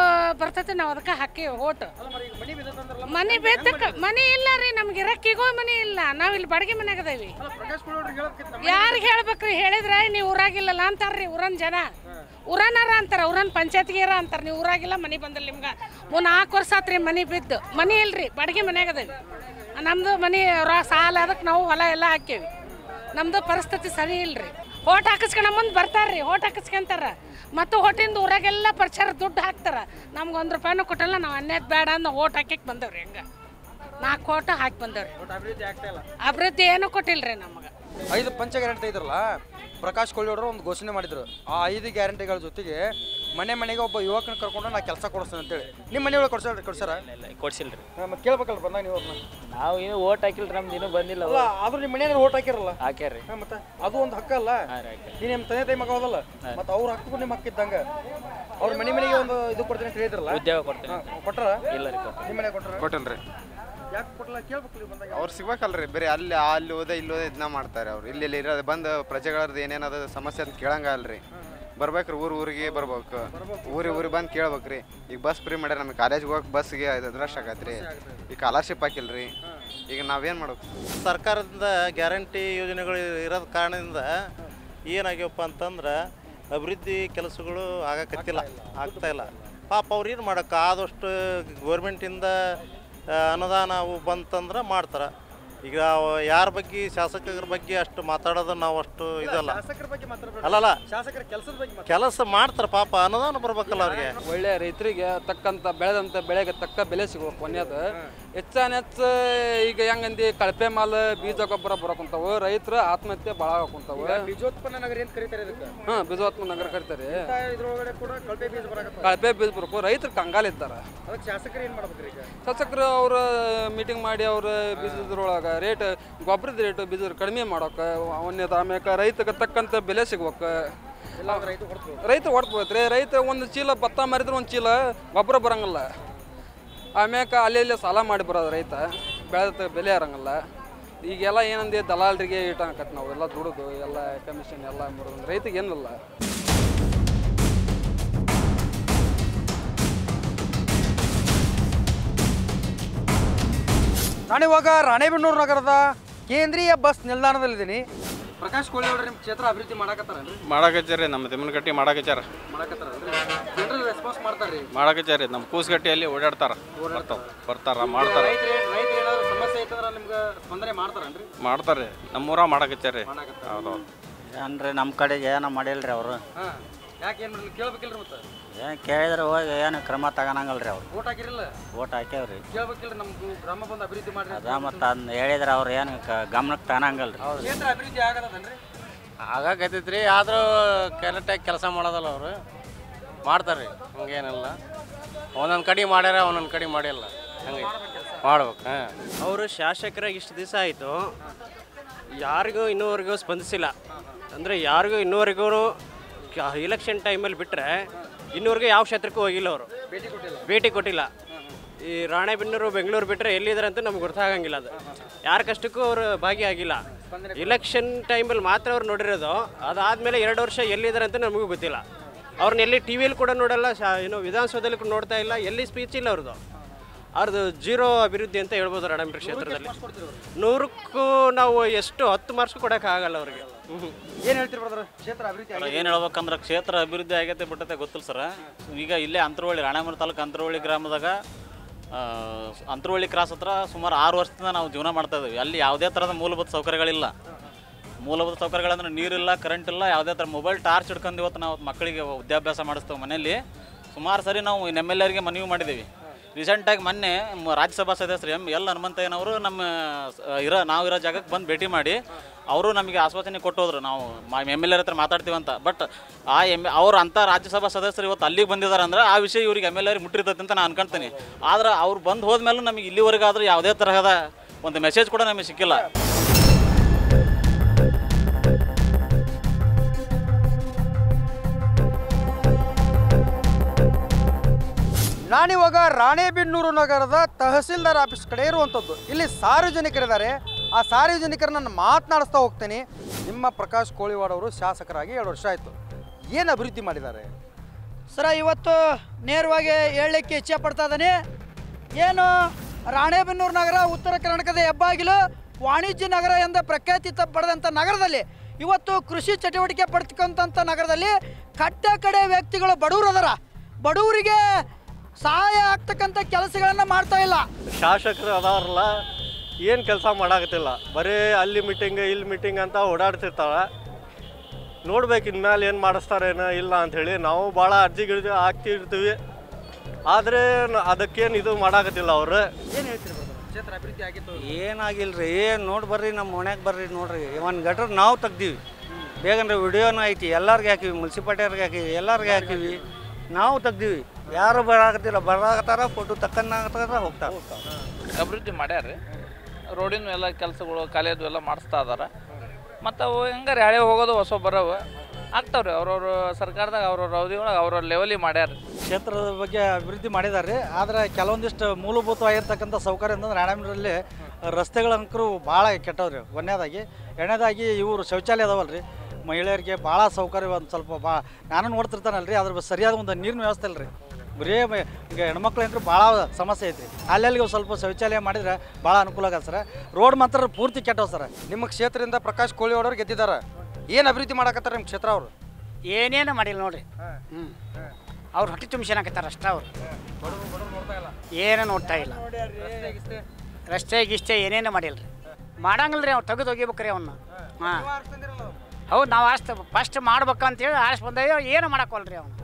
ಬರ್ತೈತೆ ನಾವು ಅದಕ್ಕೆ ಹಾಕಿ ಓಟ್. ಮನೆ ಬೇತಕ್ಕ ಮನೆ ಇಲ್ಲ ರೀ, ನಮ್ಗೆ ಇರಕ್ಕಿಗೋ ಮನೆ ಇಲ್ಲ. ನಾವು ಇಲ್ಲಿ ಬಾಡಿಗೆ ಮನ್ಯಾಗ ಅದೇವಿ. ಯಾರಿಗೆ ಹೇಳ್ಬೇಕ್ರಿ? ಹೇಳಿದ್ರೆ ನೀವು ಊರಾಗಿಲ್ಲಲ್ಲ ಅಂತಾರ್ರಿ ಊರನ್ ಜನ. ಊರನಾರ ಅಂತಾರ, ಊರನ್ ಪಂಚಾಯತ್ಗೇರ ಅಂತಾರ. ನೀವು ಊರಾಗಿಲ್ಲ ಮನೆ ಬಂದಿಲ್ಲ ನಿಮ್ಗೆ 4 ವರ್ಷ ಆತ್ರಿ ಮನೆ ಬಿದ್ದು. ಮನೆ ಇಲ್ರಿ, ಬಾಡಿಗೆ ಮನ್ಯಾಗ ಅದೇವಿ. ನಮ್ದು ಮನೆ ಸಾಲ ಅದಕ್ಕೆ ನಾವು ಹೊಲ ಎಲ್ಲ ಹಾಕೇವಿ. ನಮ್ದು ಪರಿಸ್ಥಿತಿ ಸರಿ ಇಲ್ರಿ. ಓಟ್ ಹಾಕಿಸ್ಕೊಂಡ ಮುಂದೆ ಬರ್ತಾರ್ರಿ, ಓಟ್ ಹಾಕಿಸ್ಕೊಂತಾರ. ಮತ್ತು ಓಟಿಂದ ಊರಾಗೆಲ್ಲ ಪ್ರಚಾರ ದುಡ್ಡು ಹಾಕ್ತಾರ. ನಮ್ಗೆ 1 ರೂಪಾಯಿನೂ ಕೊಟ್ಟಲ್ಲ. ನಾವು ಅನ್ನೋದು ಬೇಡ ಅಂದ ಓಟ್ ಹಾಕಕ್ಕೆ ಬಂದವ್ರಿ. ಹಂಗೆ 4 ಓಟ್ ಹಾಕಿ ಬಂದವ್ರಿ. ಅಭಿವೃದ್ಧಿ ಏನೂ ಕೊಟ್ಟಿಲ್ರಿ ನಮಗೆ. 5 ಪಂಚ ಗ್ಯಾರಂಟಿ ಇದ್ರಲ್ಲ, ಪ್ರಕಾಶ್ ಕೋಳಿವಾಡರು ಒಂದು ಘೋಷಣೆ ಮಾಡಿದ್ರು. ಆ 5 ಗ್ಯಾರಂಟಿಗಳ ಜೊತೆಗೆ ಮನೆಗೆ ಒಬ್ಬ ಯುವಕನ ಕರ್ಕೊಂಡು ನಾ ಕೆಲಸ ಕೊಡಿಸ್ತೇನೆ ಅಂತೇಳಿ. ನಿಮ್ಮ ಮನೆಯೊಳಗೆ ಕೊಡ್ಸಾರ? ಕೊಡ್ಸಿಲ್ರಿ. ಮತ್ತೆ ಕೇಳ್ಬೇಕಲ್ಲ ಬಂದಾಗ ನೀವು ಅವ್ರನ್ನ. ನಾವು ಇನ್ನೂ ಓಟ್ ಹಾಕಿಲ್ರಿ, ನಮ್ದು ಇನ್ನೂ ಬಂದಿಲ್ಲ. ಅಲ್ಲ ಆದ್ರೂ ನಿಮ್ಮ ಮನೆಯವ್ರು ಓಟ್ ಹಾಕಿರಲ್ಲ? ಹಾಕ್ಯಾರ್ರಿ. ಮತ್ತೆ ಅದು ಒಂದು ಹಕ್ಕ ಅಲ್ಲ. ನೀನು ನಿಮ್ಮ ತಂದೆ ತಾಯಿ ಮಗ ಹೋದಲ್ಲ, ಮತ್ತೆ ಅವ್ರು ಹಕ್ಕು ನಿಮ್ಮ ಹಕ್ಕಿದ್ದಂಗ. ಅವ್ರ ಮನೆಗೆ ಒಂದು ಇದು ಕೊಡ್ತೀನಿ ಅಂತ ಹೇಳಿದ್ರಲ್ಲ, ಉದ್ಯೋಗ ಕೊಡ್ತೀನಿ. ಕೊಟ್ಟಾರ? ಇಲ್ಲ ರೀ, ನಿಮ್ಮ ಮನೆ ಕೊಟ್ಟಾರ? ಕೊಟ್ಟಲ್ರಿ. ಯಾಕೆ ಕೊಟ್ಟಲ್ಲ ಕೇಳ್ಬೇಕು ಬಂದಾಗ. ಅವ್ರು ಸಿಗ್ಬೇಕಲ್ರಿ, ಬರೀ ಅಲ್ಲಿ ಹೋದ ಇಲ್ಲಿ ಹೋದ ಇದನ್ನ ಮಾಡ್ತಾರೆ ಅವ್ರು. ಇಲ್ಲಿ ಇರೋದು ಬಂದು ಪ್ರಜೆಗಳದ್ದು ಏನೇನದ ಸಮಸ್ಯೆ ಅಂತ ಕೇಳಂಗಲ್ರಿ. ಬರ್ಬೇಕ್ರಿ, ಊರಿಗೆ ಬರ್ಬೇಕು, ಊರಿಗೆ ಬಂದು ಕೇಳ್ಬೇಕ್ರಿ. ಈಗ ಬಸ್ ಫ್ರೀ ಮಾಡ್ಯಾರ, ನಮಗೆ ಕಾಲೇಜ್ಗೆ ಹೋಗಕ್ಕೆ ಬಸ್ಗೆ ರಶ್ ಆಗತ್ರಿ. ಈಗ ಸ್ಕಾಲರ್ಶಿಪ್ ಹಾಕಿಲ್ರಿ. ಈಗ ನಾವೇನು ಮಾಡ್ಬೇಕು? ಸರ್ಕಾರದಿಂದ ಗ್ಯಾರಂಟಿ ಯೋಜನೆಗಳು ಇರೋದ ಕಾರಣದಿಂದ ಏನಾಗ್ಯವಪ್ಪ ಅಂತಂದ್ರೆ ಅಭಿವೃದ್ಧಿ ಕೆಲಸಗಳು ಆಗ್ತಾ ಇಲ್ಲ. ಪಾಪ ಅವ್ರು ಏನು ಮಾಡೋಕ್ಕೆ ಆದಷ್ಟು ಗೋರ್ಮೆಂಟಿಂದ ಅನುದಾನ ಅವು ಬಂತಂದ್ರೆ ಮಾಡ್ತಾರೆ. ಈಗ ಯಾರ ಬಗ್ಗೆ ಶಾಸಕರ ಬಗ್ಗೆ ಅಷ್ಟು ಮಾತಾಡೋದು ನಾವು ಅಷ್ಟು ಇದಲ್ಲ. ಅಲ್ಲಲ್ಲ, ಕೆಲಸ ಮಾಡ್ತಾರೆ, ಪಾಪ ಅನುದಾನ ಬರ್ಬೇಕಲ್ಲ ಅವ್ರಿಗೆ. ಒಳ್ಳೆ ರೈತರಿಗೆ ತಕ್ಕಂಥ ಬೆಳೆದಂಥ ಬೆಳೆಗೆ ತಕ್ಕ ಬೆಲೆ ಸಿಗ್ಬೇಕು. ಕೊನೆಯದು ಹೆಚ್ಚು ಈಗ ಹೆಂಗಂದಿ ಕಳಪೆ ಮಾಲ್ ಬೀಜ ಗೊಬ್ಬರ ಬರಕುಂತಾವು, ರೈತರು ಆತ್ಮಹತ್ಯೆ ಭಾಳ ಆಗುಂತಾವು. ಬೀಜೋತ್ಪನ್ನ ನಗರ ಅಂತ ಕರೀತಾರೆ ಇದಕ್ಕೆ. ಬೀಜೋತ್ಪನ್ನ ನಗರ ಕರೀತಾರೆ. ಇದ್ರೊಳಗಡೆ ಕೂಡ ಕಳಪೆ ಬೀಜ ಕಳಪೆ ಬೀಜ ಬರಬೇಕು. ರೈತರು ಕಂಗಾಲ ಇದ್ದಾರೆ. ಅದಕ್ಕೆ ಶಾಸಕರು ಏನು ಮಾಡ್ಬೇಕ್ರಿ? ಈಗ ಶಾಸಕರು ಅವ್ರ ಮೀಟಿಂಗ್ ಮಾಡಿ ಅವ್ರ ಬೀಜದ್ರೊಳಗೆ ರೇಟ್, ಗೊಬ್ಬರದ ರೇಟು ಬೀಜ ಕಡಿಮೆ ಮಾಡೋಕೆ, ಅವನ್ನೇದು ಆಮ್ಯಾಕ ರೈತಗೆ ತಕ್ಕಂಥ ಬೆಲೆ ಸಿಗ್ಬೇಕು. ರೈತ ಹೊಡ್ಕೋಬೇಕ್ರಿ. ರೈತ ಒಂದು ಚೀಲ ಭತ್ತ ಮಾರಿದ್ರೆ ಒಂದು ಚೀಲ ಗೊಬ್ಬರ ಬರಂಗಿಲ್ಲ. ಆಮ್ಯಾಕ ಅಲ್ಲಿ ಸಾಲ ಮಾಡಿ ಬರೋದು ರೈತ, ಬೆಳೆದ ಬೆಲೆ ಇರಂಗಿಲ್ಲ. ಈಗೆಲ್ಲ ಏನಂದು ದಲಾಲರಿಗೆ ಇಟ್ಟಾಕತ್ತೆ ನಾವು ಎಲ್ಲ ದುಡಿದು ಎಲ್ಲ ಕಮಿಷನ್ ಎಲ್ಲ ಬರೋದು, ರೈತಗೆ ಏನಿಲ್ಲ. ನಾನಿವಾಗ ರಾಣೆಬೆನ್ನೂರು ನಗರದ ಕೇಂದ್ರೀಯ ಬಸ್ ನಿಲ್ದಾಣದಲ್ಲಿದ್ದೀನಿ. ಪ್ರಕಾಶ್ ಕೋಳಿವಾಡ ನಿಮ್ಮ ಕ್ಷೇತ್ರ ಅಭಿವೃದ್ಧಿ ಮಾಡಕತ್ತಾರನ್ರಿ? ಮಾಡಕಚ್ಚಾರಿ, ನಮ್ಮ ತಿಮ್ಮನಗಟ್ಟಿ ಮಾಡಕಚ್ಚಾರ. ಜನರು ರೆಸ್ಪಾನ್ಸ್ ಮಾಡ್ತಾರ್ರಿ? ಮಾಡಕಚ್ಚಾರಿ. ನಮ್ಮ ಕೂಸ್ಗಟ್ಟಿಯಲ್ಲಿ ಓಡಾಡ್ತಾರ, ಬರ್ತಾರ, ಮಾಡ್ತಾರ. ರೈತರು ಏನಾದ್ರು ಸಮಸ್ಯೆ ಐತಂದ್ರೆ ನಿಮ್ಗೆ ಸ್ಪಂದನೆ ಮಾಡ್ತಾರನ್ರಿ? ಮಾಡ್ತಾರೆ, ನಮ್ಮೂರ ಮಾಡಕಚ್ಚಾರಿ. ಹೌದೌದು. ಏನ್ರಿ ನಮ್ಮ ಕಡೆಗೆ ಏನೋ ಮಾಡಿಲ್ರಿ ಅವರು. ಯಾಕೆ ಏನು ಮಾಡಲಿ ಕೇಳ್ಬೇಕಿಲ್ರಿ? ಮತ್ತೆ ಏನು ಕೇಳಿದ್ರೆ ಹೋಗಿ ಏನು ಕ್ರಮ ತಗೊಳಂಗಲ್ರಿ ಅವ್ರು. ಓಟ್ ಹಾಕಿರಲ್ಲ? ಓಟ್ ಹಾಕ್ಯಾವ್ರಿ. ಕೇಳ್ಬೇಕಿಲ್ರಿ ನಮ್ಗೆ ಗ್ರಾಮ ಬಂದು ಅಭಿವೃದ್ಧಿ ಮಾಡ್ರಿ ಅದ ಮತ್ತು ಅದನ್ನ ಹೇಳಿದ್ರೆ ಅವ್ರು ಏನು ಗಮನಕ್ಕೆ ತಗೊಳಂಗಲ್ರಿ. ಕ್ಷೇತ್ರ ಅಭಿವೃದ್ಧಿ ಆಗದನ್ರಿ? ಆಗಾಕತ್ತೈತ್ರಿ, ಆದರೂ ಕರೆಕ್ಟಾಗಿ ಕೆಲಸ ಮಾಡೋದಲ್ಲ ಅವರು. ಮಾಡ್ತಾರೆ, ಹಂಗೇನಿಲ್ಲ. ಒಂದೊಂದು ಕಡೆ ಮಾಡ್ಯಾರ, ಒಂದೊಂದು ಕಡೆ ಮಾಡಿಲ್ಲ. ಹಂಗೆ ಮಾಡ್ಬೇಕು. ಅವರು ಶಾಸಕರಾಗಿ ಇಷ್ಟು ದಿವಸ ಆಯಿತು, ಯಾರಿಗೂ ಇನ್ನೂವರೆಗೂ ಸ್ಪಂದಿಸಿಲ್ಲ. ಅಂದರೆ ಯಾರಿಗೂ ಇನ್ನೂವರೆಗೂ ಇಲೆಕ್ಷನ್ ಟೈಮಲ್ಲಿ ಬಿಟ್ಟರೆ ಇನ್ನೂವರೆಗೂ ಯಾವ ಕ್ಷೇತ್ರಕ್ಕೂ ಹೋಗಿಲ್ಲ ಅವರು, ಭೇಟಿ ಕೊಟ್ಟಿಲ್ಲ. ಈ ರಾಣೆಬೆನ್ನೂರು ಬೆಂಗಳೂರು ಬಿಟ್ಟರೆ ಎಲ್ಲಿದ್ದಾರೆ ಅಂತ ನಮ್ಗೆ ಗೊತ್ತಾಗಂಗಿಲ್ಲ. ಅದು ಯಾರ ಕಷ್ಟಕ್ಕೂ ಅವರು ಭಾಗಿಯಾಗಿಲ್ಲ. ಇಲೆಕ್ಷನ್ ಟೈಮಲ್ಲಿ ಮಾತ್ರ ಅವ್ರು ನೋಡಿರೋದು. ಅದಾದಮೇಲೆ 2 ವರ್ಷ ಎಲ್ಲಿದ್ದಾರೆ ಅಂತ ನಮಗೂ ಗೊತ್ತಿಲ್ಲ. ಅವ್ರನ್ನ ಎಲ್ಲಿ ಟಿ ವಿಯಲ್ಲಿ ಕೂಡ ನೋಡಲ್ಲ, ವಿಧಾನಸೌಧದಲ್ಲಿ ಕೂಡ ನೋಡ್ತಾ ಇಲ್ಲ, ಎಲ್ಲಿ ಸ್ಪೀಚ್ ಇಲ್ಲ ಅವ್ರದ್ದು ಜೀರೋ ಅಭಿವೃದ್ಧಿ ಅಂತ ಹೇಳ್ಬೋದು ರಾಣೆಬೆನ್ನೂರು ಕ್ಷೇತ್ರದಲ್ಲಿ. 100ಕ್ಕೂ ನಾವು ಎಷ್ಟು 10 ಮಾರ್ಕ್ಸ್ ಕೊಡೋಕ್ಕಾಗಲ್ಲ ಅವ್ರಿಗೆ. ಏನು ಹೇಳ್ತೀರಿ ಬ್ರದರ್? ಕ್ಷೇತ್ರ ಅಭಿವೃದ್ಧಿ ಏನು ಹೇಳ್ಬೇಕಂದ್ರೆ ಕ್ಷೇತ್ರ ಅಭಿವೃದ್ಧಿ ಆಗೈತೆ ಬಿಟ್ಟತೆ ಗೊತ್ತಿಲ್ಲ ಸರ್. ಈಗ ಇಲ್ಲೇ ಅಂತರವಳ್ಳಿ, ರಾಣೆಬೆನ್ನೂರು ತಾಲೂಕು ಅಂತರವಳ್ಳಿ ಗ್ರಾಮದಾಗ ಅಂತರವಳ್ಳಿ ಕ್ರಾಸ್ ಹತ್ರ ಸುಮಾರು 6 ವರ್ಷದಿಂದ ನಾವು ಜೀವನ ಮಾಡ್ತಾ ಇದ್ದೀವಿ. ಅಲ್ಲಿ ಯಾವುದೇ ಥರದ ಮೂಲಭೂತ ಸೌಕರ್ಯಗಳಿಲ್ಲ. ಮೂಲಭೂತ ಸೌಕರ್ಯಗಳಂದ್ರೆ ನೀರಿಲ್ಲ, ಕರೆಂಟ್ ಇಲ್ಲ, ಯಾವುದೇ ಥರ ಮೊಬೈಲ್ ಟಾರ್ಚ್ ಹಿಡ್ಕೊಂಡು ಇವತ್ತು ನಾವು ಮಕ್ಕಳಿಗೆ ವಿದ್ಯಾಭ್ಯಾಸ ಮಾಡಿಸ್ತೇವೆ ಮನೆಯಲ್ಲಿ. ಸುಮಾರು ಸರಿ ನಾವು MLAರಿಗೆ ಮನವಿ ಮಾಡಿದ್ದೀವಿ. ರೀಸೆಂಟಾಗಿ ಮೊನ್ನೆ ರಾಜ್ಯಸಭಾ ಸದಸ್ಯರು ಎಲ್ ಹನುಮಂತಯ್ಯನವರು ನಮ್ಮ ನಾವು ಇರೋ ಜಾಗಕ್ಕೆ ಬಂದು ಭೇಟಿ ಮಾಡಿ ಅವರು ನಮಗೆ ಆಶ್ವಾಸನೆ ಕೊಟ್ಟೋದ್ರು, ನಾವು MLA ಹತ್ರ ಮಾತಾಡ್ತೀವಂತ. ಬಟ್ ಅವ್ರು ಅಂಥ ರಾಜ್ಯಸಭಾ ಸದಸ್ಯರು ಇವತ್ತು ಅಲ್ಲಿಗೆ ಬಂದಿದ್ದಾರೆ ಅಂದ್ರೆ ಆ ವಿಷಯ ಇವ್ರಿಗೆ MLA ಮುಟ್ಟಿರ್ತೈತೆ ಅಂತ ನಾನು ಅನ್ಕೊಳ್ತೀನಿ. ಆದ್ರೆ ಅವ್ರು ಬಂದು ಹೋದ್ಮೇಲೆ ನಮಗೆ ಇಲ್ಲಿವರೆಗಾದರೂ ಯಾವುದೇ ತರಹದ ಒಂದು ಮೆಸೇಜ್ ಕೂಡ ನಮಗೆ ಸಿಕ್ಕಿಲ್ಲ. ನಾನಿವಾಗ ರಾಣೆಬೆನ್ನೂರು ನಗರದ ತಹಸೀಲ್ದಾರ್ ಆಫೀಸ್ ಕಡೆ ಇರುವಂಥದ್ದು. ಇಲ್ಲಿ ಸಾರ್ವಜನಿಕರಿದ್ದಾರೆ. ಆ ಸಾರ್ವಜನಿಕರನ್ನ ನಾನು ಮಾತನಾಡಿಸ್ತಾ ಹೋಗ್ತೀನಿ. ನಿಮ್ಮ ಪ್ರಕಾಶ್ ಕೋಳಿವಾಡ್ ಅವರು ಶಾಸಕರಾಗಿ 2 ವರ್ಷ ಆಯಿತು. ಏನು ಅಭಿವೃದ್ಧಿ ಮಾಡಿದ್ದಾರೆ ಸರ? ಇವತ್ತು ನೇರವಾಗಿ ಹೇಳಲಿಕ್ಕೆ ಇಚ್ಛೆ ಪಡ್ತಾ ಇದ್ದಾನೆ. ಏನು ರಾಣೆಬೆನ್ನೂರು ನಗರ ಉತ್ತರ ಕರ್ನಾಟಕದ ಹೆಬ್ಬಾಗಿಲು, ವಾಣಿಜ್ಯ ನಗರ ಎಂದ ಪ್ರಖ್ಯಾತಿ ಪಡೆದಂಥ ನಗರದಲ್ಲಿ ಇವತ್ತು ಕೃಷಿ ಚಟುವಟಿಕೆ ಪಡ್ತಕ್ಕಂಥ ನಗರದಲ್ಲಿ ಕಡೆ ವ್ಯಕ್ತಿಗಳು ಬಡವರು ಅದರ. ಬಡವರಿಗೆ ಸಹಾಯ ಆಗ್ತಕ್ಕಂಥ ಕೆಲಸಗಳನ್ನು ಮಾಡ್ತಾ ಇಲ್ಲ. ಶಾಸಕರು ಅದಾರಲ್ಲ, ಏನು ಕೆಲಸ ಮಾಡಾಕತ್ತಿಲ್ಲ. ಬರೀ ಅಲ್ಲಿ ಮೀಟಿಂಗ್ ಇಲ್ಲಿ ಮೀಟಿಂಗ್ ಅಂತ ಓಡಾಡ್ತಿರ್ತಾಳೆ. ನೋಡ್ಬೇಕು ಇನ್ಮೇಲೆ ಏನು ಮಾಡಿಸ್ತಾರೇನೋ ಇಲ್ಲ ಅಂಥೇಳಿ ನಾವು ಭಾಳ ಅರ್ಜಿಗಳು ಹಾಕ್ತಿರ್ತೀವಿ. ಆದರೆ ಅದಕ್ಕೇನು ಇದು ಮಾಡಾಕತ್ತಿಲ್ಲ ಅವರು. ಏನು ಹೇಳ್ತೀರಿ ಕ್ಷೇತ್ರ ಅಭಿವೃದ್ಧಿ ಆಗಿತ್ತು? ಏನಾಗಿಲ್ಲ ರೀ. ನೋಡಿ ಬರ್ರಿ, ನಮ್ಮ ಮನೆಗೆ ಬರ್ರಿ ನೋಡ್ರಿ. ಒಂದು ಗಟ್ರ ನಾವು ತೆಗ್ದೀವಿ. ಬೇಗಂದ್ರೆ ವಿಡಿಯೋನೂ ಐತಿ, ಎಲ್ಲರಿಗೆ ಹಾಕಿವಿ, ಮುನ್ಸಿಪಾಲ್ಟಿಯವ್ರಿಗೆ ಹಾಕಿವಿ, ಎಲ್ಲರಿಗೆ ಹಾಕಿವಿ, ನಾವು ತೆಗ್ದೀವಿ. ಯಾರು ಬರಾಕತ್ತಿಲ್ಲ, ಬರಾಕತ್ತಾರ ಫೋಟೋ ತಕ್ಕನ್ನಾಗತ್ತಾರ ಹೋಗ್ತಾರೆ. ಅಭಿವೃದ್ಧಿ ಮಾಡ್ಯಾರ. ರೋಡಿನ ಎಲ್ಲ ಕೆಲಸಗಳು ಕಾಲೇಜು ಎಲ್ಲ ಮಾಡಿಸ್ತಾ ಇದಾರೆ. ಮತ್ತು ಅವು ಹೆಂಗಾರೆ ಹಳೆ ಹೋಗೋದು ಹೊಸ ಬರೋವು ಆಗ್ತಾವ್ರಿ. ಅವ್ರವ್ರ ಸರ್ಕಾರದಾಗ ಅವ್ರವ್ರ ಅವಧಿ ಒಳಗೆ ಅವ್ರವ್ರ ಲೆವೆಲಿಗೆ ಮಾಡ್ಯಾರ. ಕ್ಷೇತ್ರದ ಬಗ್ಗೆ ಅಭಿವೃದ್ಧಿ ಮಾಡಿದ್ದಾರೆ. ಆದರೆ ಕೆಲವೊಂದಿಷ್ಟು ಮೂಲಭೂತವಾಗಿರ್ತಕ್ಕಂಥ ಸೌಕರ್ಯ ಅಂತಂದ್ರೆ ರಾಣೆಬೆನ್ನೂರಲ್ಲಿ ರಸ್ತೆಗಳಂಕರು ಭಾಳ ಕೆಟ್ಟವ್ರಿ. ಎರಡನೇದಾಗಿ ಇವರು ಶೌಚಾಲಯ ಅದಾವಲ್ಲ ರೀ, ಮಹಿಳೆಯರಿಗೆ ಭಾಳ ಸೌಕರ್ಯ ಒಂದು ಸ್ವಲ್ಪ ನಾನು ನೋಡ್ತಿರ್ತಾನಲ್ಲ ರೀ, ಅದ್ರ ಸರಿಯಾದ ಒಂದು ನೀರಿನ ವ್ಯವಸ್ಥೆ ಇಲ್ಲ ರೀ. ಬರೀ ಈಗ ಹೆಣ್ಮಕ್ಳು ಅಂದ್ರೆ ಭಾಳ ಸಮಸ್ಯೆ ಐತಿ. ಅಲ್ಲೆಲ್ಲಿಗೆ ಸ್ವಲ್ಪ ಶೌಚಾಲಯ ಮಾಡಿದ್ರೆ ಭಾಳ ಅನುಕೂಲ ಆಗತ್ತೆ ಸರ್. ರೋಡ್ ಮಾತ್ರ ಪೂರ್ತಿ ಕೆಟ್ಟವು ಸರ್. ನಿಮ್ಮ ಕ್ಷೇತ್ರದಿಂದ ಪ್ರಕಾಶ್ ಕೋಳಿವಾಡ್ ಅವ್ರು ಗೆದ್ದಿದ್ದಾರೆ. ಏನು ಅಭಿವೃದ್ಧಿ ಮಾಡಕತ್ತಾರೆ ನಿಮ್ಮ ಕ್ಷೇತ್ರ ಅವರು? ಏನೇನು ಮಾಡಿಲ್ಲ ನೋಡ್ರಿ. ಅವ್ರು ಹೊಟ್ಟೆ ತುಂಬಿಸ್ಯಾಕತ್ತಾರ ಅಷ್ಟೇ. ಅವರು ಏನೂ ನೋಡ್ತಾ ಇಲ್ಲ. ರಸ್ತೆ ಗಿಸ್ತೆ ಏನೇನು ಮಾಡಿಲ್ಲ ರೀ. ಮಾಡಂಗಿಲ್ಲ ರೀ. ಅವ್ರು ತೆಗೆದು ಒಗಿಬೇಕ್ರಿ ಅವನ್ನ. ಹಾಂ ಹೌದು, ನಾವು ಫಸ್ಟ್ ಮಾಡ್ಬೇಕಂತೇಳಿ ಆರಿಸಿ ಬಂದೇವೆ. ಏನು ಮಾಡಕ್ಕಲ್ರಿ ಅವನು.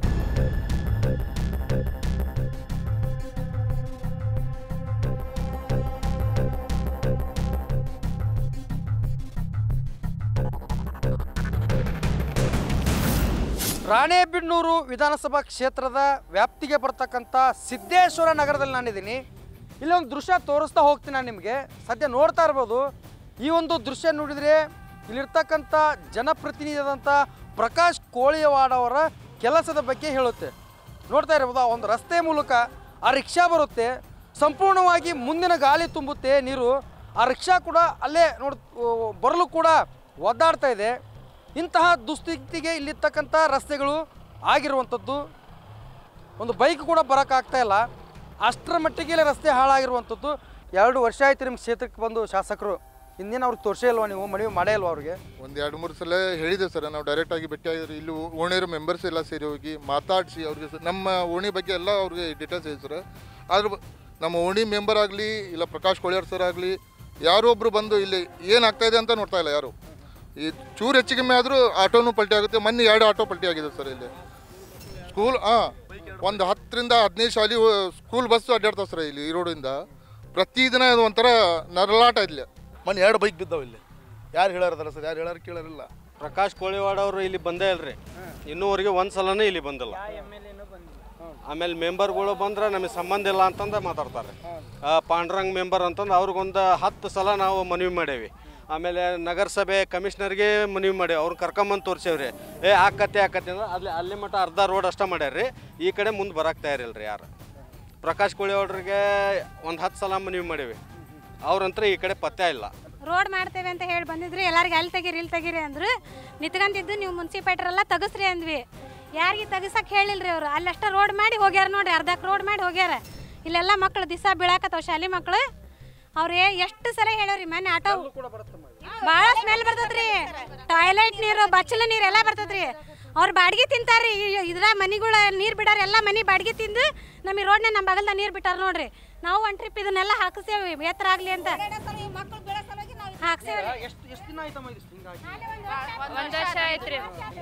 ರಾಣೆಬೆನ್ನೂರು ವಿಧಾನಸಭಾ ಕ್ಷೇತ್ರದ ವ್ಯಾಪ್ತಿಗೆ ಬರ್ತಕ್ಕಂಥ ಸಿದ್ದೇಶ್ವರ ನಗರದಲ್ಲಿ ನಾನಿದ್ದೀನಿ. ಇಲ್ಲೊಂದು ದೃಶ್ಯ ತೋರಿಸ್ತಾ ಹೋಗ್ತೀನಿ ನಾನು ನಿಮಗೆ. ಸದ್ಯ ನೋಡ್ತಾ ಇರ್ಬೋದು. ಈ ಒಂದು ದೃಶ್ಯ ನೋಡಿದರೆ ಇಲ್ಲಿರ್ತಕ್ಕಂಥ ಜನಪ್ರತಿನಿಧಿಯಾದಂಥ ಪ್ರಕಾಶ್ ಕೋಳಿವಾಡ್ ಅವರ ಕೆಲಸದ ಬಗ್ಗೆ ಹೇಳುತ್ತೆ. ನೋಡ್ತಾ ಇರ್ಬೋದು, ಆ ಒಂದು ರಸ್ತೆ ಮೂಲಕ ಆ ರಿಕ್ಷಾ ಬರುತ್ತೆ, ಸಂಪೂರ್ಣವಾಗಿ ಮುಂದಿನ ಗಾಳಿ ತುಂಬುತ್ತೆ ನೀರು. ಆ ರಿಕ್ಷಾ ಕೂಡ ಅಲ್ಲೇ ಬರಲು ಕೂಡ ಒದ್ದಾಡ್ತಾ ಇದೆ. ಇಂತಹ ದುಸ್ಥಿತಿಗೆ ಇಲ್ಲಿರ್ತಕ್ಕಂಥ ರಸ್ತೆಗಳು ಆಗಿರುವಂಥದ್ದು. ಒಂದು ಬೈಕ್ ಕೂಡ ಬರೋಕ್ಕಾಗ್ತಾ ಇಲ್ಲ, ಅಷ್ಟರ ಮಟ್ಟಿಗೆ ರಸ್ತೆ ಹಾಳಾಗಿರುವಂಥದ್ದು. 2 ವರ್ಷ ಆಯ್ತು ನಿಮ್ಮ ಕ್ಷೇತ್ರಕ್ಕೆ ಬಂದು ಶಾಸಕರು. ಇನ್ನೇನು ಅವ್ರಿಗೆ ತೋರಿಸೇ ಇಲ್ವಾ, ನೀವು ಮನವಿ ಮಾಡೇ ಇಲ್ವಾ ಅವ್ರಿಗೆ? ಒಂದು 2-3 ಸಲ ಹೇಳಿದೆ ಸರ್. ನಾವು ಡೈರೆಕ್ಟಾಗಿ ಭೇಟಿ ಆಗಿದ್ರು. ಇಲ್ಲಿ ಓಣಿಯರು ಮೆಂಬರ್ಸ್ ಎಲ್ಲ ಸೇರಿ ಹೋಗಿ ಮಾತಾಡಿಸಿ ಅವ್ರಿಗೆ ನಮ್ಮ ಓಣಿ ಬಗ್ಗೆ ಎಲ್ಲ ಅವ್ರಿಗೆ ಡೀಟೇಲ್ಸ್ ಹೇಳಿ ಸರ್. ಆದ್ರೆ ನಮ್ಮ ಓಣಿ ಮೆಂಬರ್ ಆಗಲಿ ಇಲ್ಲ ಪ್ರಕಾಶ್ ಕೋಳಿವಾಡ್ ಸರ್ ಆಗಲಿ ಯಾರೋ ಒಬ್ಬರು ಬಂದು ಇಲ್ಲಿ ಏನಾಗ್ತಾಯಿದೆ ಅಂತ ನೋಡ್ತಾ ಇಲ್ಲ ಯಾರು. ಈ ಚೂರು ಹೆಚ್ಚು ಕಮ್ಮಿ ಆದರೂ ಆಟೋನೂ ಪಲ್ಟಿ ಆಗುತ್ತೆ. ಮೊನ್ನೆ 2 ಆಟೋ ಪಲ್ಟಿ ಆಗಿದೆ ಸರ್ ಇಲ್ಲಿ. ಸ್ಕೂಲ್ ಒಂದು 10ರಿಂದ 15 ಶಾಲೆ ಸ್ಕೂಲ್ ಬಸ್ಸು ಅಡ್ಡಾಡ್ತಾವೆ ಸರ್ ಇಲ್ಲಿ ಈ ರೋಡಿಂದ. ಪ್ರತಿದಿನ ಇದು ಒಂಥರ ನರಳಾಟ ಇಲ್ಲಿ. ಮೊನ್ನೆ 2 ಬೈಕ್ ಬಿದ್ದಾವೆ ಇಲ್ಲಿ. ಯಾರು ಹೇಳಾರದಲ್ಲ ಸರ್, ಯಾರು ಹೇಳಾರ ಕೇಳೋರಿಲ್ಲ. ಪ್ರಕಾಶ್ ಕೋಳಿವಾಡ್ ಅವರು ಇಲ್ಲಿ ಬಂದೇ ಇಲ್ರಿ. ಇನ್ನೂವರೆಗೆ ಒಂದು ಸಲನೇ ಇಲ್ಲಿ ಬಂದಿಲ್ಲ. ಆಮೇಲೆ ಮೆಂಬರ್ಗಳು ಬಂದ್ರೆ ನಮಗೆ ಸಂಬಂಧ ಇಲ್ಲ ಅಂತಂದು ಮಾತಾಡ್ತಾರೆ. ಪಾಂಡ್ರಂಗ್ ಮೆಂಬರ್ ಅಂತಂದು ಅವ್ರಿಗೊಂದು 10 ಸಲ ನಾವು ಮನವಿ ಮಾಡೇವಿ. ಆಮೇಲೆ ನಗರಸಭೆ ಕಮಿಷನರ್ಗೆ ಮನವಿ ಮಾಡಿ ಅವ್ರು ಕರ್ಕೊಂಬಂದು ತೋರಿಸೇವ್ರಿ. ಆಕತ್ತೆ ಅಂದ್ರೆ ಅಲ್ಲಿ ಮಟ್ಟ ಅರ್ಧ ರೋಡ್ ಅಷ್ಟೇ ಮಾಡ್ಯಾರ್ರಿ. ಈ ಕಡೆ ಮುಂದೆ ಬರಾಕ್ ತಯಾರಿಲ್ಲ ರೀ ಯಾರು. ಪ್ರಕಾಶ್ ಕೋಳಿ ಅವ್ರಿಗೆ ಒಂದು 10 ಸಲ ಮನವಿ ಮಾಡೀವಿ, ಅವ್ರಂತ್ರ ಈ ಕಡೆ ಪತ್ತೆ ಇಲ್ಲ. ರೋಡ್ ಮಾಡ್ತೇವೆ ಅಂತ ಹೇಳಿ ಬಂದಿದ್ರಿ, ಎಲ್ಲರಿಗೆ ಅಲ್ಲಿ ತೆಗೀರಿ ಅಂದ್ರು. ನಿಂತ್ಕೊಂಡಿದ್ದು ನೀವು ಮುನ್ಸಿಪಾಲ್ಟಿರೆಲ್ಲ ತೆಗಿಸ್ರಿ ಅಂದ್ವಿ. ಯಾರಿಗೆ ತೆಗಿಸಕ್ಕೆ ಹೇಳಿಲ್ರಿ ಅವರು. ಅಲ್ಲಷ್ಟ ರೋಡ್ ಮಾಡಿ ಹೋಗ್ಯಾರ ನೋಡ್ರಿ, ಅರ್ಧಕ್ಕೆ ರೋಡ್ ಮಾಡಿ ಹೋಗ್ಯಾರ. ಇಲ್ಲೆಲ್ಲ ಮಕ್ಳು ದಿವಸ ಬೀಳಾಕತ್ತಾವ, ಶಾಲೆ ಮಕ್ಳು. ಅವ್ರೇ ಎಷ್ಟು ಸಲ ಹೇಳೋರಿ, ಮನೆ ಆಟೋ ಭಾಳ ಸ್ಮೆಲ್ ಬರ್ತದ್ರಿ, ಟಾಯ್ಲೆಟ್ ನೀರು ಬಚ್ಚಲ ನೀರು ಎಲ್ಲ ಬರ್ತದ್ರಿ. ಅವ್ರು ಬಾಡಿಗೆ ತಿಂತಾರ್ರಿ. ಇದ್ರ ಮನಿಗಳು ನೀರು ಬಿಡಾರ, ಎಲ್ಲ ಮನೆ ಬಾಡಿಗೆ ತಿಂದು ನಮಗೆ ರೋಡ್ನ ನಮ್ಮ ಬಗಲ್ದ ನೀರು ಬಿಟ್ಟಾರ ನೋಡ್ರಿ. ನಾವು ಒಂದು ಟ್ರಿಪ್ ಇದನ್ನೆಲ್ಲ ಹಾಕಿಸ್ತೇವೆ ಎತ್ತರ ಆಗಲಿ ಅಂತ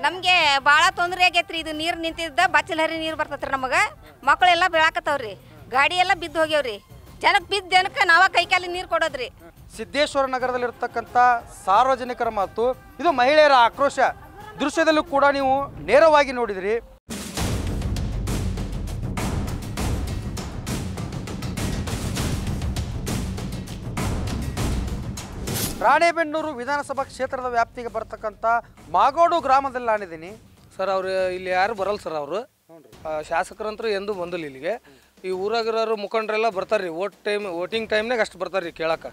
ನಮಗೆ ಭಾಳ ತೊಂದರೆ ಆಗೈತ್ರಿ. ಇದು ನೀರು ನಿಂತಿದ್ದ ಬಚ್ಚಲ ಹರಿ ನೀರು ಬರ್ತೈತ್ರಿ. ನಮಗೆ ಮಕ್ಕಳೆಲ್ಲ ಬೀಳಾಕತ್ತವ್ರಿ, ಗಾಡಿ ಎಲ್ಲ ಬಿದ್ದು ಹೋಗ್ಯಾವ್ರಿ. ಜನಕ್ಕೆ ಬಿದ್ದ ಜನಕ್ಕೆ ನಾವ ಕೈಕಾಲಿ ನೀರು ಕೊಡೋದ್ರಿ. ಸಿದ್ದೇಶ್ವರ ನಗರದಲ್ಲಿರ್ತಕ್ಕಂಥ ಸಾರ್ವಜನಿಕರ ಮಾತು ಇದು. ಮಹಿಳೆಯರ ಆಕ್ರೋಶ ದೃಶ್ಯದಲ್ಲೂ ಕೂಡ ನೀವು ನೇರವಾಗಿ ನೋಡಿದ್ರಿ. ರಾಣೆಬೆನ್ನೂರು ವಿಧಾನಸಭಾ ಕ್ಷೇತ್ರದ ವ್ಯಾಪ್ತಿಗೆ ಬರ್ತಕ್ಕಂಥ ಮಾಗೋಡು ಗ್ರಾಮದಲ್ಲಿ ನಾನಿದ್ದೀನಿ ಸರ್. ಅವರು ಇಲ್ಲಿ ಯಾರು ಬರಲ್ಲ ಸರ್. ಅವರು ಶಾಸಕರಂತರೂ ಎಂದೂ ಬಂದಿಲ್ಲ ಇಲ್ಲಿಗೆ. ಈ ಊರಾಗಿರೋರು ಮುಖಂಡರೆಲ್ಲ ಬರ್ತಾರೆ ರೀ. ವೋಟಿಂಗ್ ಟೈಮ್ನಾಗ ಅಷ್ಟು ಬರ್ತಾರೆ ರೀ ಕೇಳಕ್ಕೆ.